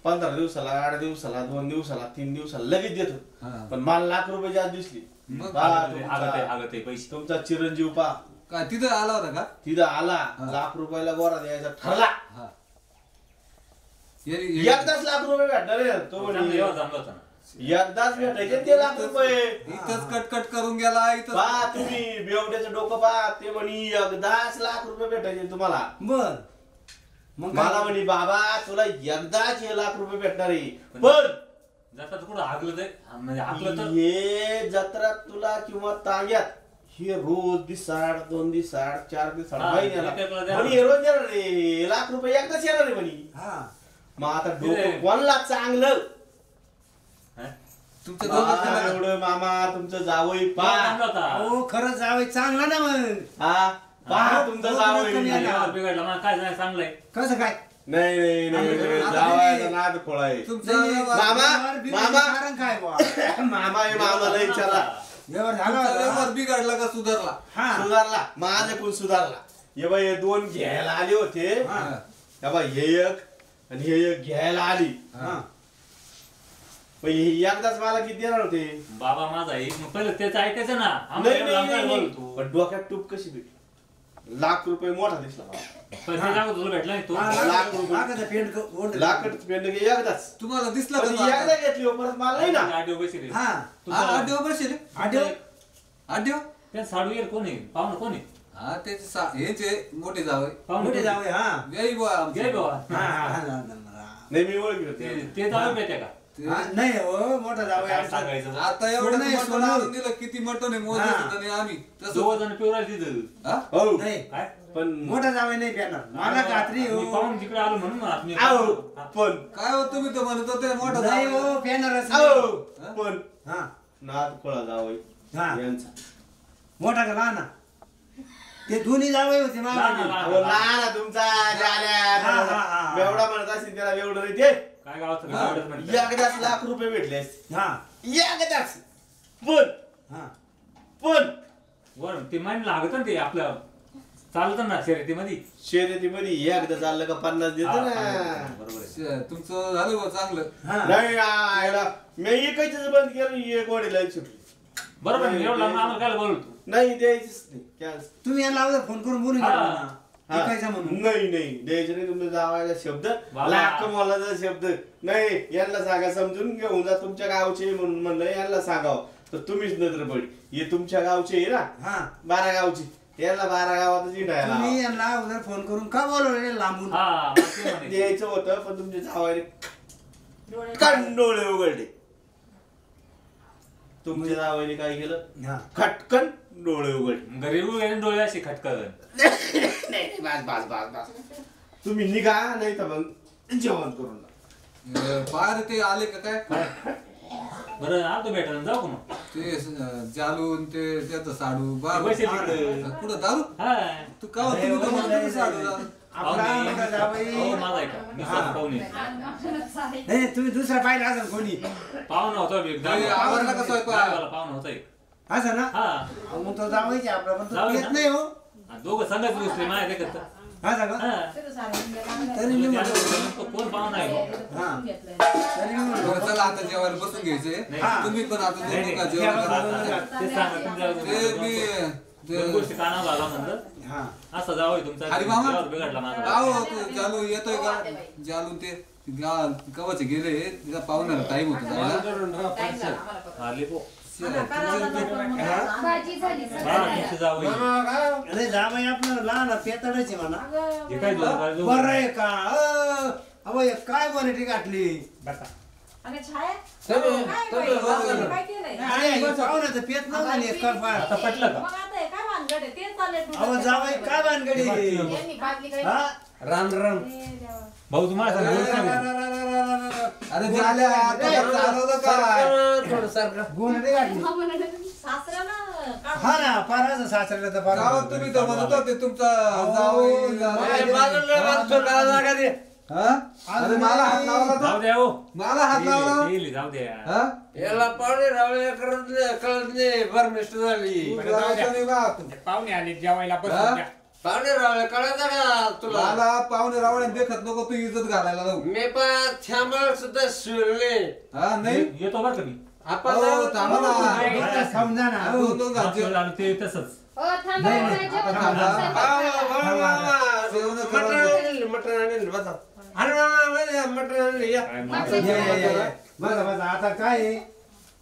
Speaker 8: 15 दिवसाला 8 दिवसाला 2 दिवसाला 3 दिवसाला लगेच देतो.
Speaker 4: हा.
Speaker 8: पण मला लाख रुपये जास्त दिसली.
Speaker 4: मग
Speaker 8: पहा
Speaker 3: आगत आहे
Speaker 8: तुमचा
Speaker 3: पैसे.
Speaker 8: तुमचा चिरंजीव पा
Speaker 4: काय तिथं आला होता का?
Speaker 8: तिथं आला
Speaker 4: हा.
Speaker 8: लाख रुपयाला गोरा द्यायचा ठरला.
Speaker 4: हा
Speaker 8: एकदाच लाख रुपये भेटणार आहे तो
Speaker 3: चांगलं
Speaker 8: म्हणे.
Speaker 3: व्यवहार जमला होता ना.
Speaker 8: एकदाच भेटायचे ते लाख रुपये.
Speaker 4: इथंच कटकट करून गेला इथं.
Speaker 8: पा तुम्ही बेवड्याचं डोकं पा ते म्हणे एकदाच लाख रुपये भेटायचे तुम्हाला.
Speaker 5: बर मग
Speaker 8: मला म्हणे बाबा तुला एकदाच हे लाख रुपये भेटणार आहे. पण
Speaker 3: जातात कुठं हागलं ते म्हणजे हागलं तर
Speaker 8: हे जत्रात तुला किंवा ताग्यात हे रोज दिसाड 2 दिसाड 4 दिसाड
Speaker 3: हा,
Speaker 8: महिन्याला
Speaker 3: एकेकाला द्या.
Speaker 8: म्हणे हे रोज येणार रे लाख रुपये एकदाच येणार आहे म्हणे.
Speaker 5: हा
Speaker 8: मग आता
Speaker 3: ते-
Speaker 8: डोकं कोणला चांगलं.
Speaker 3: हा?
Speaker 4: तुमच्या
Speaker 8: पहा
Speaker 4: दोघांचं
Speaker 8: एवढं मामा तुमचं जावई पा
Speaker 3: आणला होता.
Speaker 5: हो खरंच जावई चांगला ना मग.
Speaker 8: हा पहा तुमचं जावई.
Speaker 5: कमी आला.
Speaker 3: व्यवहार बिघडला मला काय नाही चांगलंय.
Speaker 5: कसं काय
Speaker 8: नाही नाही नाही
Speaker 4: आता
Speaker 8: जावयाचा नाद खोळा आहे.
Speaker 4: तुमचा व्यवहार
Speaker 8: मामा
Speaker 5: कारण काय बुवा?
Speaker 8: मामा आहे मामाला विचारा.
Speaker 5: व्यवहार झाला
Speaker 4: तुमचा
Speaker 5: होता.
Speaker 4: व्यवहार बिघडला का सुधारला?
Speaker 5: हा
Speaker 8: सुधारला माझे पण सुधारला. हे बाई हे 2 घ्यायला आले होते.
Speaker 5: हा.
Speaker 8: हे बाई हे एक आणि हे एक घ्यायला आली.
Speaker 5: हा
Speaker 8: पण हे एकदाच मला किती देणार होते.
Speaker 3: बाबा माझा आहे मग पहिलं त्याचं ऐकायचं ना.
Speaker 8: नाही
Speaker 3: आम्हाला
Speaker 8: नाही
Speaker 3: काय
Speaker 8: नाही
Speaker 3: बोलतो.
Speaker 8: पण डोक्यात टूप कशी भेटली. लाख रुपये मोठा दिसला मला.
Speaker 3: पैसे लागत तुला भेटला नाही तो.
Speaker 5: हा,
Speaker 8: लाख रुपये.
Speaker 5: लाखाचा पेंट ओढ.
Speaker 8: लाख पेंड एकदाच.
Speaker 4: तुम्हाला दिसला
Speaker 8: पण
Speaker 4: का तो
Speaker 8: ही
Speaker 4: आता?
Speaker 8: एकदा घेतली हो, परत मला नाही ना.
Speaker 3: आठ दिवस पैसे रे.
Speaker 5: हा
Speaker 4: आठ दिवस बसले रे?
Speaker 5: आठव
Speaker 4: आठ दिवस?
Speaker 3: त्या साडूयर कोण आहे पाहुणं कोण आहे
Speaker 4: हा त्याचे हेचे मोठे जावय
Speaker 3: पाहुणे
Speaker 5: मोठे जावई. हा
Speaker 4: गई बुवा आमचे.
Speaker 3: घे बाबा.
Speaker 5: हा, हा, हा,
Speaker 8: नाही मी ओळखी होते.
Speaker 3: ते जाऊ भेटे का
Speaker 4: ते-
Speaker 5: हा, नाही हो मोठा जावई
Speaker 3: काय
Speaker 5: आमचा.
Speaker 3: सांगायचं.
Speaker 4: आता एवढं
Speaker 5: सोनं आहे,
Speaker 4: मटण
Speaker 5: सोनं.
Speaker 4: आणून दिलं किती मटण आहे मोजत
Speaker 5: हा.
Speaker 4: होतं नाही आम्ही तसं
Speaker 3: दोघ जण पिवळा तिथं.
Speaker 4: हा?
Speaker 8: हो
Speaker 5: नाही
Speaker 3: काय
Speaker 8: पण
Speaker 5: मोठा जावई नाही पेणार मला खात्री
Speaker 3: मी
Speaker 5: हो.
Speaker 3: पाहून तिकडे आलो म्हणून मला मी-
Speaker 8: आहो पण
Speaker 4: काय हो तुम्ही तर म्हणत होते मोठा
Speaker 5: नाही
Speaker 4: जावई.
Speaker 5: हो पेणारच
Speaker 8: आहो
Speaker 5: नाही.
Speaker 8: पण
Speaker 5: हा
Speaker 8: नाद खोळा जावई
Speaker 5: हा
Speaker 8: यांचा.
Speaker 5: मोठा का लहान ते दोन्ही जावई होते
Speaker 3: लहान,
Speaker 5: मामा
Speaker 3: लहान.
Speaker 8: अहो, लहान आहे तुमचा
Speaker 5: हा, हा, हा.
Speaker 8: एवढा म्हणत असेल त्याला एवढं रे ते.
Speaker 3: काय गावाचं गाव एवढंच म्हणतात.
Speaker 8: एकदाच लाख रुपये भेटले असते.
Speaker 5: हा
Speaker 8: एकदाच पण
Speaker 5: हा
Speaker 8: पण
Speaker 3: वर ते माइंड लागत ना ते आपलं चालतं ना शर्यतीमध्ये.
Speaker 8: शर्यतीमध्ये एकदा चाललं का 50 देतो ना.
Speaker 3: बरोबर आहे.
Speaker 4: तुमचं झालं बुवा चांगलं.
Speaker 5: हा
Speaker 8: नाही याला मी एकाच बंद केलं एक गोडीला सुटली
Speaker 3: बरोबर आहे, एवढं लांब आम्हाला काय बोलतो
Speaker 8: नाही द्यायचीच नाही कॅन्सल.
Speaker 5: तुम्ही यांना अगोदर फोन करून बोलून घ्या ना.
Speaker 8: हा.
Speaker 5: ऐकायचं म्हणून
Speaker 8: नाही नाही द्यायचं नाही तुमच्या जावायला शब्द
Speaker 3: बाबा.
Speaker 8: लाख मोलाचा शब्द नाही यांना सांगा समजून घेऊन जा तुमच्या गावचे म्हणून म्हणलं यांना सांगावं तर तुम्हीच नजर पडी हे तुमच्या गावचे आहे ना
Speaker 5: हा
Speaker 8: 12 गावची याला 12 गावातच इंडायला
Speaker 5: तुम्ही यांना अगोदर फोन करून का बोलवले लांबून
Speaker 3: हा मग ते म्हणे.
Speaker 8: द्यायचं होतं पण तुमच्या जावायला
Speaker 6: डोळे
Speaker 8: कंडोळे उघडले तुमच्या जावायने काय केलं
Speaker 5: हा
Speaker 8: खटकन डोळे उघडले
Speaker 3: घरी उभे डोळे असे खटकन
Speaker 8: नाही बस बस बस बस तुम्ही निघा नाही तर मग जेवण करून जा.
Speaker 4: बाहेर ते आले का काय
Speaker 3: बरं आतो भेटायला जाऊ का मग
Speaker 4: ते जालून ते त्याचं साडू
Speaker 3: ते बसेल तिकडे.
Speaker 4: कुठं दारू
Speaker 3: हा
Speaker 4: तू का तुम्ही तर म्हणतो साडू दारू
Speaker 5: आपला मोठा जावई
Speaker 3: पाहुणे. माझा आहे का मी स्वतः पाहुणे
Speaker 5: नाही तुम्ही दुसरा पाहिला असेल कोणी
Speaker 3: पाहुणा होता एक
Speaker 4: नाही, आवरला का स्वयंपाक?
Speaker 3: पाहुणा होता एक
Speaker 5: असं ना
Speaker 3: हा
Speaker 5: मग तो जावायचे आपला पण तो
Speaker 3: जावई
Speaker 5: येत
Speaker 3: ना?
Speaker 5: नाही हो
Speaker 3: आणि दोघं संघच बसले माझ्या देखत
Speaker 5: हा सांगा
Speaker 3: हा
Speaker 6: तिथं सारं गेलं.
Speaker 5: तरी मी म्हणतो
Speaker 3: तो कोण पाहुणा आहे भाऊ?
Speaker 5: हा
Speaker 6: घेतलंय.
Speaker 5: तरी मी म्हणतो
Speaker 4: बरं, चला आता जेवायला बसून घ्यायचे
Speaker 3: हा.
Speaker 4: तुम्ही पण आता
Speaker 3: नाही,
Speaker 4: दोन का
Speaker 3: नाही.
Speaker 4: जेवायला
Speaker 5: घ्या,
Speaker 4: करा.
Speaker 3: ते सांगा तुमच्या
Speaker 4: ते मी
Speaker 3: दोन गोष्टी कानावर आला म्हणलं
Speaker 5: हा
Speaker 3: असं जावं तुमचा
Speaker 4: अरे मामा.
Speaker 3: देवावर बिघडला माझा
Speaker 4: आहो तू जालू येतोय का जालू ते कवाचे गेले तिचा पाहुण्याला टाइम होतो जायला.
Speaker 6: टाइम झाला आम्हाला पण.
Speaker 3: आले पो
Speaker 6: आम्हाला करायला जातो पण मग
Speaker 1: भाजी झाली
Speaker 3: हा तुमचं जावं
Speaker 5: अरे जावई आपलं लहान पेताडच आहे म्हणा
Speaker 3: हे काय झालं?
Speaker 5: बरं आहे का अहो हे काय क्वालिटी गाठली
Speaker 6: आणि छाया
Speaker 4: तुम्ही-
Speaker 6: काय
Speaker 4: तुम्ही
Speaker 6: बाई,
Speaker 4: बसा ना.
Speaker 6: काय केलंय
Speaker 5: पाहुण्याचं पेत नव्हतं एक कप
Speaker 3: आता पटलं का
Speaker 6: मग आता हे काय भानगड आहे? तेच चाललंय
Speaker 5: अहो
Speaker 6: तुझं.
Speaker 5: जावई काय भानगडी
Speaker 6: यांनी बादली काय
Speaker 5: हा
Speaker 2: राम राम
Speaker 6: ए देवा.
Speaker 3: भाऊ तुम्हाला
Speaker 4: अरे झाल्या चालवलं काय
Speaker 2: थोडं सारखं
Speaker 5: गुन्हे गाठली
Speaker 6: सासऱ्याला काढून
Speaker 5: हा ना फार सासऱ्याला तर फार
Speaker 4: गावात तुम्ही तर म्हणत होते तुमचा जावई
Speaker 2: बाजूला बाजू करायला लागा ते.
Speaker 4: हा? अरे मला हात लावला
Speaker 3: जाऊ
Speaker 4: तो
Speaker 3: द्या हो
Speaker 4: मला हात लावला
Speaker 3: येईल जाऊ द्या
Speaker 4: हा?
Speaker 2: याला पाहुणे रावळे कळत नाही परमिष्ट झाली
Speaker 4: तू जायचं नाही बा तू.
Speaker 3: पाहुणे आले जेवायला
Speaker 4: हा?
Speaker 3: बसून द्या.
Speaker 2: पाहुणे रावळे कळत का तुला
Speaker 4: मला पाहुणे रावळे देखत नको तू इज्जत घालायला लावू
Speaker 2: मी पण थांबळ सुद्धा शिवले
Speaker 4: हा नाही
Speaker 3: येतो बरं का मी
Speaker 2: आपण
Speaker 4: हो,
Speaker 2: जाऊ.
Speaker 4: थांबा ना.
Speaker 5: बरं, खाऊन जा ना
Speaker 4: दोन दोन घालचे.
Speaker 3: मागचं आलं ते तसंच
Speaker 1: ओ थांबा
Speaker 5: नाही,
Speaker 1: मला
Speaker 5: नाही,
Speaker 1: जेवण
Speaker 4: आता थांबा.
Speaker 1: करायचं.
Speaker 2: मटण आणलं मटण आणलं बसा अरे मामा, मटण आणलं या
Speaker 5: ये. बरं आता काय आहे?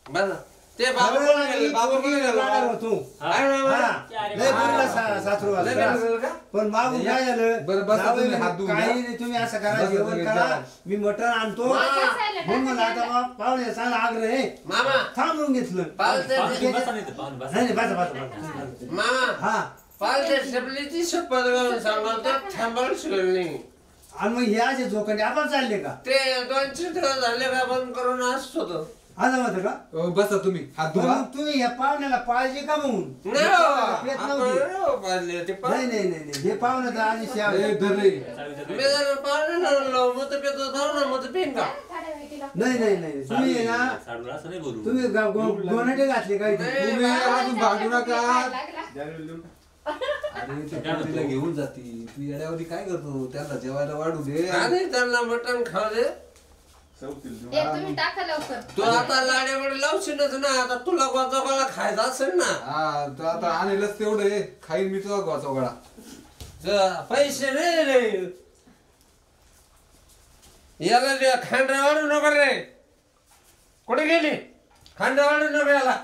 Speaker 2: बसा ते बाबू कोण गेले बाबू कोण
Speaker 5: जाणार
Speaker 2: गेले
Speaker 5: होतो.
Speaker 2: अरे मामा.
Speaker 5: हा. लय बोलला सासरू
Speaker 2: लय गेलं का?
Speaker 5: पण मागून काय झालं
Speaker 4: बरं, बसा
Speaker 5: जावई
Speaker 4: तुम्ही हात धुवून घ्या.
Speaker 5: काही नाही तुम्ही असं करा
Speaker 4: बसा
Speaker 5: जेवण
Speaker 4: तुम्ही
Speaker 5: करा
Speaker 4: जेवा.
Speaker 5: मी मटण आणतो म्हणून मला आता पाहुणे सांग आग्रह आहे
Speaker 2: मामा
Speaker 5: थांबून घेतलं
Speaker 2: पालते
Speaker 3: पाहुणे बसा नाही तर पाहुणे बसा.
Speaker 5: नाही नाही, बसा बसा
Speaker 2: मामा
Speaker 5: हा
Speaker 2: पालते शपलीची शपथ घेऊन सांगतो थांबळ शिवली
Speaker 5: आणि मग हे असे जोखंडे आपण चालले का
Speaker 2: ते 2 चित्र झाले का बंद करून असतो तो
Speaker 5: असं होतं का
Speaker 4: हो, बसा तुम्ही हात धुवा
Speaker 5: मग तुम्ही या पाहुण्याला पाहिजे का म्हणून
Speaker 2: नाही हो.
Speaker 5: पेत
Speaker 2: आपण
Speaker 5: नव्हती.
Speaker 2: नाही हो पाळले. ते
Speaker 5: नाही
Speaker 2: पाळले.
Speaker 5: नाही नाही नाही. हे पाहुणं तर आधी
Speaker 4: ए,
Speaker 5: शेव
Speaker 4: धरले.
Speaker 2: मी जर पाळले ना लावून मग ते पेतो धाव ना मग ते पेन का
Speaker 5: नाही नाही नाही तुम्ही आहे ना
Speaker 3: साडूला असं नाही बोलू
Speaker 5: तुम्ही गोनाटे घातले काय
Speaker 2: नाही.
Speaker 4: तुम्ही अजून भांडू नका
Speaker 1: लागला.
Speaker 4: अरे ते पोरीला घेऊन जाती तू येड्यावरी काय करतो त्यांना जेवायला वाढू दे
Speaker 2: आणि त्यांना मटण खाऊ दे
Speaker 1: एक तुम्ही टाका लवकर
Speaker 2: तू आता लाडेवडे लावशीलच ना आता तुला गोचागोळा खायचा असेल ना
Speaker 4: हा तर आता आणलंच तेवढं आहे खाईन मी तुझा गोचावगळा
Speaker 2: पैसे नाही रे याला दे खांडा वाढू नको रे कुठे गेली खांडा वाढू नको याला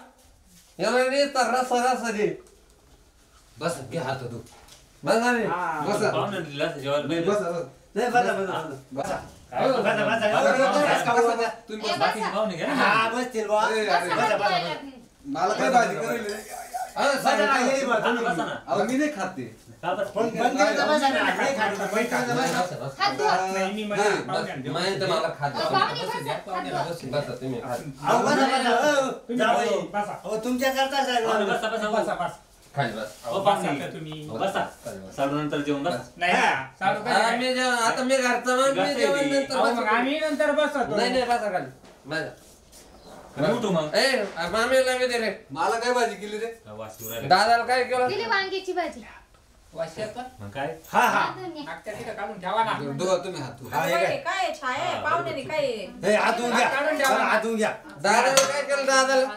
Speaker 2: नेता रसा रसा दे बस घे हात तू बसा रे
Speaker 4: बसा
Speaker 3: पाहुणे दिला असं जेवायला
Speaker 4: नाही,
Speaker 3: पाहिजे.
Speaker 4: बसा बसा.
Speaker 5: नाही बसा बसा बसा.
Speaker 3: काय
Speaker 5: बसा बसा बसा.
Speaker 4: तुम्ही
Speaker 1: ए,
Speaker 4: बसा.
Speaker 3: बाकीचे पाहुणे घ्या ना.
Speaker 5: हा बसतील बा
Speaker 4: ए, अरे,
Speaker 5: बसा बसा बसा.
Speaker 4: मला काय भाजी करेल रे?
Speaker 5: बसा ना, येई बा,
Speaker 3: हा ना,
Speaker 5: तुम्ही.
Speaker 3: बसा ना.
Speaker 4: अहो मी नाही खात ते
Speaker 3: का बरं?
Speaker 5: पण बंदीचं बसा ना, नाही खायचं, बंदीचं बसा.
Speaker 1: हात धुवा.
Speaker 2: माहिती मला खात
Speaker 1: ओ, पाहुणे बसा, हात धुवा.
Speaker 2: बसा तुम्ही खात
Speaker 5: अहो, बसा बसा. अहो, जावई. अहो, तुमच्या करता
Speaker 3: पाहुणे
Speaker 5: साहेब
Speaker 3: बसा बसा बसा.
Speaker 2: खाली बस
Speaker 3: हो, पाहुणे. बसा साडू नंतर जेवण बस
Speaker 2: आता मी घरचा मग मी जेवण नंतर बसतो.
Speaker 3: आम्ही नंतर बसतो
Speaker 2: नाही नाही बसा खाली माझ्या
Speaker 3: उठू मग
Speaker 2: ए मामीला मी दे रे
Speaker 4: मला काय भाजी केली रे
Speaker 3: वास येऊ राहिला.
Speaker 2: दादाला काय केलं
Speaker 1: दिली वांग्याची भाजी
Speaker 3: वाश्याचं
Speaker 9: मग काय
Speaker 5: हा हा
Speaker 3: मागच्या तिथं काढून ठेवा ना
Speaker 4: दोघा तुम्ही हात
Speaker 5: हा, हे काय?
Speaker 6: काय छाय आहे पाहुण्याने काय आहे?
Speaker 5: हे हातून घ्या चला, हातून घ्या
Speaker 2: दादाला काय केलं दादाला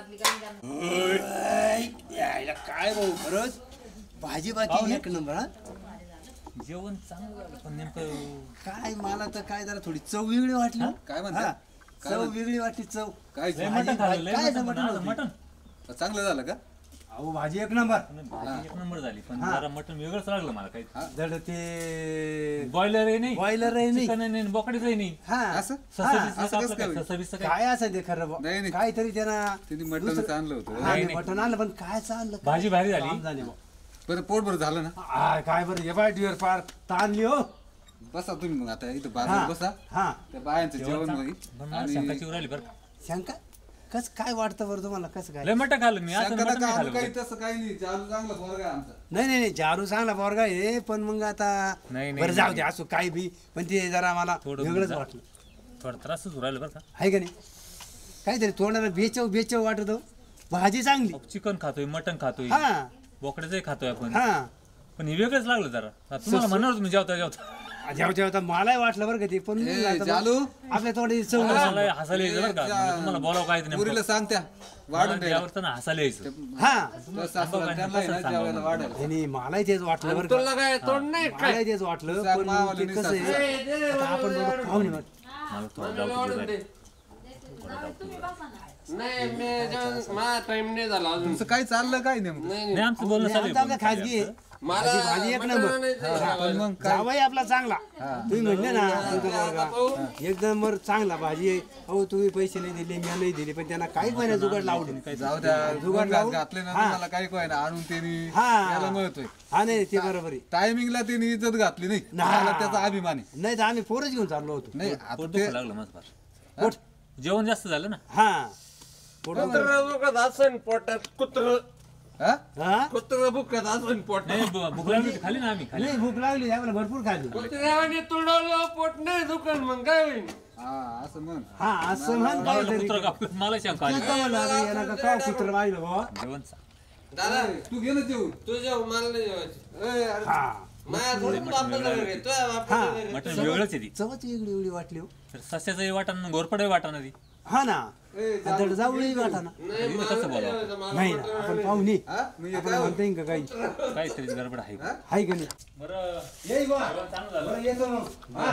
Speaker 5: यायला काय भाऊ खरंच भाजी बाकी एक नंबर हा
Speaker 9: जेवण चांगलं झालं, पण नेमकं
Speaker 5: काय मला तर काय जरा थोडी चव वेगळी वाटली
Speaker 4: काय म्हणता?
Speaker 5: हा, चव वेगळी वाटली चव
Speaker 4: काय
Speaker 9: लय मटण खाल्लं, लय
Speaker 5: काय
Speaker 9: मटण,
Speaker 5: मटण
Speaker 9: आज
Speaker 5: होती?
Speaker 9: मटण
Speaker 4: चांगलं झालं का
Speaker 5: अहो भाजी एक नंबर
Speaker 9: भाजी एक नंबर झाली, पण
Speaker 5: हा.
Speaker 9: जरा मटण वेगळंच लागलं मला काही
Speaker 5: जड ते
Speaker 9: बॉयलर आहे नाही,
Speaker 5: बॉयलर आहे नाही
Speaker 9: चिकन नाही, बोकडीच आहे नाही,
Speaker 5: हा
Speaker 4: असं
Speaker 9: ससा
Speaker 5: हा,
Speaker 9: बिसा
Speaker 4: असं
Speaker 9: आपलं
Speaker 4: कसं
Speaker 9: काय,
Speaker 4: काय?
Speaker 9: ससा बिसा काय
Speaker 5: काय असं ते खरं
Speaker 4: नाही, नाही.
Speaker 5: काहीतरी त्यांना
Speaker 4: तिने मटणच आणलं होतं
Speaker 5: हा,
Speaker 9: नाही,
Speaker 5: नाही, मटण आणलं पण काय चाललं
Speaker 9: भाजी भारी झाली.
Speaker 5: काम झाले बुवा.
Speaker 4: बरं पोटभर झालं ना
Speaker 5: आ, काय बरं हे बाय डिअर पार ताणली हो
Speaker 4: बसा तुम्ही मग आता इथं
Speaker 5: हा
Speaker 4: बाजार बसा
Speaker 5: हा
Speaker 4: त्या बायांचं
Speaker 9: जेवण
Speaker 4: जेवण
Speaker 9: चांगलं.
Speaker 4: होईल
Speaker 9: पण मला
Speaker 4: आणि
Speaker 9: शंकाची उराली बरं.
Speaker 5: शंका कस काय वाटतं बरं तुम्हाला कसं काय
Speaker 9: लय मटण खाल्लं मी, असं
Speaker 4: शंका
Speaker 9: मटण
Speaker 4: नका
Speaker 9: नाही
Speaker 4: आणू,
Speaker 9: खाल्लं
Speaker 4: काही
Speaker 9: बरं.
Speaker 4: तसं काही नाही चालू चांगला पोरगा आहे आमचा
Speaker 5: नाही नाही नाही चारू चांगला पोरगा आहे पण मग आता
Speaker 9: नाही,
Speaker 5: बरं जाऊ दे असो काय बी पण ते जरा मला
Speaker 9: थोडं
Speaker 5: वेगळंच
Speaker 9: जरा-
Speaker 5: वाटलं
Speaker 9: थोडा त्रासच उरायला बरं का.
Speaker 5: आहे का नाही काहीतरी तोंडाला बेचव वाटत हो. भाजी चांगली
Speaker 9: चिकन खातोय, मटण खातोय,
Speaker 5: हा
Speaker 9: बोकड्याचंही खातोय आपण,
Speaker 5: हा
Speaker 9: पण हे वेगळंच लागलं जरा. आता तुम्हाला म्हणणार तुम्ही जेवता जेवता
Speaker 5: जेवता मलाही वाटलं बरं का ते पण
Speaker 4: ए,
Speaker 5: आता
Speaker 4: जालू.
Speaker 5: आपल्या तोंडी चव
Speaker 9: हसायला यायचं बरं का, म्हणजे तुम्हाला बोलावं काय नाही
Speaker 4: पुरीला सांग त्या वाढून द्यायला
Speaker 9: यावर हसायला यायचं.
Speaker 5: हा
Speaker 4: तो सासूला त्यांना आहे ना जेवायला वाढायला
Speaker 5: आणि मलाही तेच वाटलं बरं का
Speaker 2: तुला काय तोंड नाही काय
Speaker 5: मलाही तेच वाटलं
Speaker 4: सांग
Speaker 5: पण मग
Speaker 4: मावाला
Speaker 5: ते
Speaker 4: नाही
Speaker 5: कसं आहे आता आपण थोडं पाहुणे वाट
Speaker 9: मला थोडं जाऊ दे जरा.
Speaker 2: नाही मी जेवण- माझा टाइम नाही झाला अजून
Speaker 4: तुमचं काय चाललं काय नेमकं
Speaker 2: नाही
Speaker 9: नाही आमचं बोलणं चालू आहे
Speaker 5: आपलं
Speaker 9: पण.
Speaker 5: खाजगी आहे.
Speaker 2: मला
Speaker 5: भाजी एक
Speaker 2: मटण
Speaker 5: नंबर
Speaker 2: आणायचं.
Speaker 4: पण मग काय
Speaker 5: जावई आपला चांगला तुम्ही म्हणले ना तुमचा पोरगा एकदम बरं चांगला भाजी आहे अहो तुम्ही पैसे नाही दिले मी नाही दिले पण त्यांना काही महिन्या जुगाड लावले
Speaker 4: जाऊ द्या
Speaker 5: जुगाड
Speaker 4: जुगाड
Speaker 5: लावून
Speaker 4: घातले ना
Speaker 5: हा.
Speaker 4: तुम्हाला काय काय ना आणून त्यांनी
Speaker 5: हा.
Speaker 4: याला मिळतोय
Speaker 5: हा नाही ते बरोबर आहे
Speaker 4: टायमिंगला त्यांनी इज्जत घातली नाही मला त्याचा अभिमान आहे
Speaker 5: नाही तर आम्ही पोरच घेऊन चाललो होतो
Speaker 4: नाही आता
Speaker 9: पोट
Speaker 4: ते
Speaker 9: दुखू लागलं माझं फार.
Speaker 5: पोट
Speaker 9: जेवण जास्त झालं ना.
Speaker 5: हा पोट
Speaker 2: कुत्रं दुखत असेल पोटात कुत्र
Speaker 4: हा?
Speaker 5: हा
Speaker 2: कुत्रं दुखत असेल पोटात
Speaker 9: नाही भूक लागली होती, खाली ना आम्ही खाली.
Speaker 5: नाही भूक लागली आम्हाला भरपूर खाल्ली
Speaker 2: कुत्र्यावानी तुडवलं पोट नाही दुखन मग काय होईल
Speaker 4: हा असं म्हण
Speaker 5: हा असं म्हण
Speaker 9: मला वाटलं
Speaker 5: काहीतरी
Speaker 9: कुत्रं कापलं, मला शंका आली.
Speaker 5: काय कुत्र माहिलं बुवा
Speaker 9: जेवण चांगलं.
Speaker 2: दादा
Speaker 4: तू घे ना जेवून
Speaker 2: तू जेव मला नाही जेवायची
Speaker 4: ए, अरे,
Speaker 5: हा
Speaker 2: माझ्या थोडं बापाचं घर आहे, तुझ्या बापाचं घर आहे.
Speaker 9: मटण वेगळंच आहे ती.
Speaker 5: चवच वेगळी वेगळी वाटली हो.
Speaker 9: तर सस्याचंही वाटाणा घोरपडही वाटाणा ती.
Speaker 5: हा ना
Speaker 4: ए,
Speaker 5: आता जाऊळी वाटा ना
Speaker 2: नाही
Speaker 9: इथं
Speaker 2: मला
Speaker 9: कसं
Speaker 2: नाही
Speaker 9: बोलावं?
Speaker 2: जेवायचं, मला
Speaker 5: नाही ना आपण पाहुणे
Speaker 4: हा? मी
Speaker 5: आपण
Speaker 4: काय
Speaker 5: म्हणता येईल का काही
Speaker 9: काहीतरी गडबड आहे.
Speaker 5: हाय का नाही
Speaker 9: बरं
Speaker 5: येई बा
Speaker 9: जेवण चांगलं झालं.
Speaker 5: बरं येतो मग हा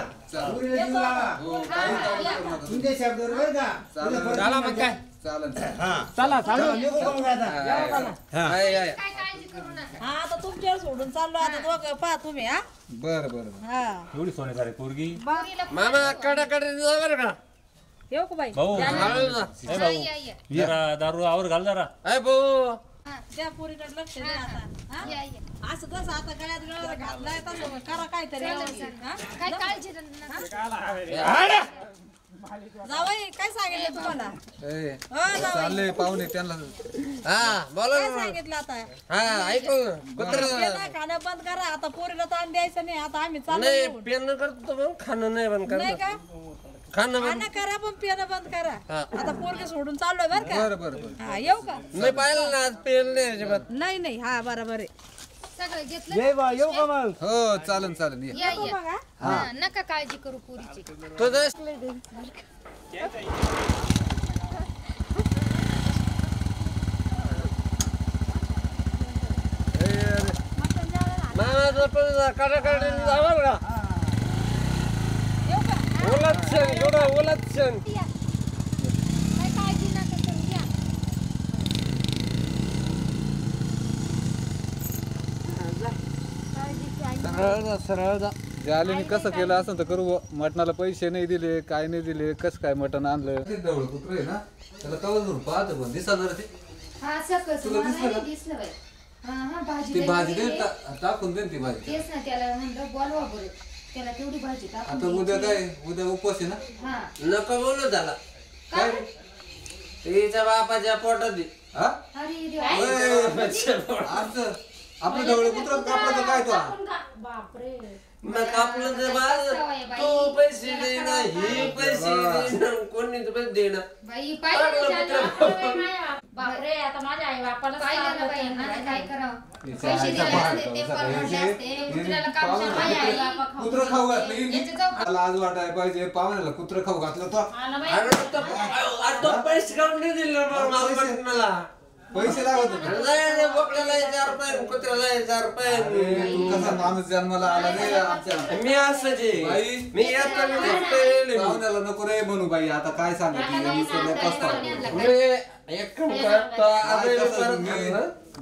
Speaker 5: पुरीला जीव लावा.
Speaker 4: हो, काही काळजी करू नका.
Speaker 5: तुमच्या शब्दावर बरं का
Speaker 4: चालेल.
Speaker 5: तुला
Speaker 3: चला
Speaker 5: परत
Speaker 3: मग काय
Speaker 4: चालेल
Speaker 5: हा चला चालू निघू का मग आता
Speaker 2: आहे, आहे.
Speaker 1: काय काळजी करू नका
Speaker 6: हा आता तुमच्यावर सोडून चाललो आता दोघं पहा तुम्ही हा
Speaker 4: बरं बरं
Speaker 6: हा
Speaker 9: एवढी सोन्यासारखी पोरगी.
Speaker 2: मामा कडाकडे जा बरं का
Speaker 6: येऊ का बाई
Speaker 9: भाऊ
Speaker 2: हळू जा.
Speaker 9: ए भाऊ
Speaker 1: या, या.
Speaker 9: जरा दारू आवर घाल जरा.
Speaker 2: अय भाऊ
Speaker 6: त्या पोरीकडे लक्ष द्या आता हा?
Speaker 1: या, या.
Speaker 6: असं कसं आता गळ्यात गळ्यात घातलाय तसं करा काहीतरी हा?
Speaker 1: काय काळजी नका.
Speaker 6: जावई काय सांगितलं तुम्हाला
Speaker 4: ए,
Speaker 6: हो जावई
Speaker 4: चालले पाहुणे त्यांना
Speaker 2: हा बोला
Speaker 6: काय
Speaker 2: ना
Speaker 6: सांगितलं आता
Speaker 2: हा ऐकू कुत्र
Speaker 6: पेना खाणं बंद करा आता पोरीला ताण द्यायचं नाही आता आम्ही चाललो
Speaker 2: नाही
Speaker 6: निघून.
Speaker 2: पेन करतो पण खाणं नाही पण
Speaker 6: नाही
Speaker 2: करतो
Speaker 6: का
Speaker 2: खाणं पण
Speaker 6: खाणं करा पण पेन बंद करा
Speaker 2: हा.
Speaker 6: आता पोरगी सोडून चाललोय बर का
Speaker 4: बरं बरं बरं
Speaker 6: हा येऊ का
Speaker 2: मी पाहिलं ना आज पेन नाही अजिबात
Speaker 6: नाही नाही हा बरोबर आहे
Speaker 1: सगळं घेतलं
Speaker 5: ये बा येऊ का मग
Speaker 4: हो चालेल चालेल ये.
Speaker 1: या, या.
Speaker 6: बघा
Speaker 1: हा, नका काळजी करू पुरीची
Speaker 2: तो जस मामाचं पण कडाकडे जाणार का
Speaker 6: येऊ का
Speaker 2: ओलात क्षण थोडं ओलात क्षण
Speaker 1: या. काय काळजी नका करू या.
Speaker 2: सरळ जा सरळ जा
Speaker 4: जालेने कसं केलं असं तर करू बुवा. मटणाला पैसे नाही दिले काय नाही दिले कसं काय मटण आणलं डवळ कुत्र आहे ना त्याला कवच धरून पाहतो पण दिसणार ते
Speaker 1: हा सकस
Speaker 4: तुला
Speaker 1: मला
Speaker 4: दिसलं का?
Speaker 1: नाही दिसलं बाई हा हा भाजी
Speaker 4: ती
Speaker 1: लई
Speaker 4: भाजी
Speaker 1: दिली.
Speaker 4: दे टाकून दे ती भाजी
Speaker 1: तेच ना त्याला म्हणलं बोलवा बरं त्याला तेवढी भाजी टाकून
Speaker 4: आता उद्या
Speaker 1: द्यायची.
Speaker 4: काय उद्या उपवास आहे ना
Speaker 1: हा
Speaker 2: नको बोलू झाला
Speaker 4: काय
Speaker 2: तिच्या बापाच्या पोटात दे.
Speaker 4: हा
Speaker 1: अरे देवा.
Speaker 4: ओय, आमचं आपलं ढवळं कुत्र कापलं तर काय तो
Speaker 1: बापरे
Speaker 2: मग आपलं ते बाळ तू पैसे देना ही पैसे देना कोणी पैसे देना
Speaker 1: बाई पाहिजे
Speaker 2: बापरे,
Speaker 1: बापरे आता
Speaker 7: आता माझ्या आई बापाला
Speaker 1: पाहिलं ना बाई आता काय करावं पैसे दिले असते ते परवडले असते कुत्र्याला काम सांग माझ्या आई बापा खाऊ
Speaker 4: कुत्र खाऊ घातलं
Speaker 1: याचे जाऊ
Speaker 4: लाज वाटाय पाहिजे पाहुण्याला कुत्र खाऊ घातलं तो
Speaker 2: आता पैसे काढून नाही दिले मला
Speaker 4: पैसे लागत होते.
Speaker 2: बोकड्याला 4 रुपये कुत्र्याला 4 रुपये
Speaker 4: तू कसा माणूस जन्माला आला रे आमच्या
Speaker 2: मी असंच आहे.
Speaker 4: बाई
Speaker 2: मी येतो मी फक्त येईल.
Speaker 4: पाहुण्याला नको रे म्हणू बाई आता काय सांगा
Speaker 1: आता नाही सांगता येत,
Speaker 4: पस्ताव
Speaker 1: पाहुण्याला
Speaker 2: मी एक काम करतो
Speaker 4: काय
Speaker 2: आता
Speaker 4: कसं
Speaker 2: परत
Speaker 4: तुम्ही?
Speaker 2: खाल्लं.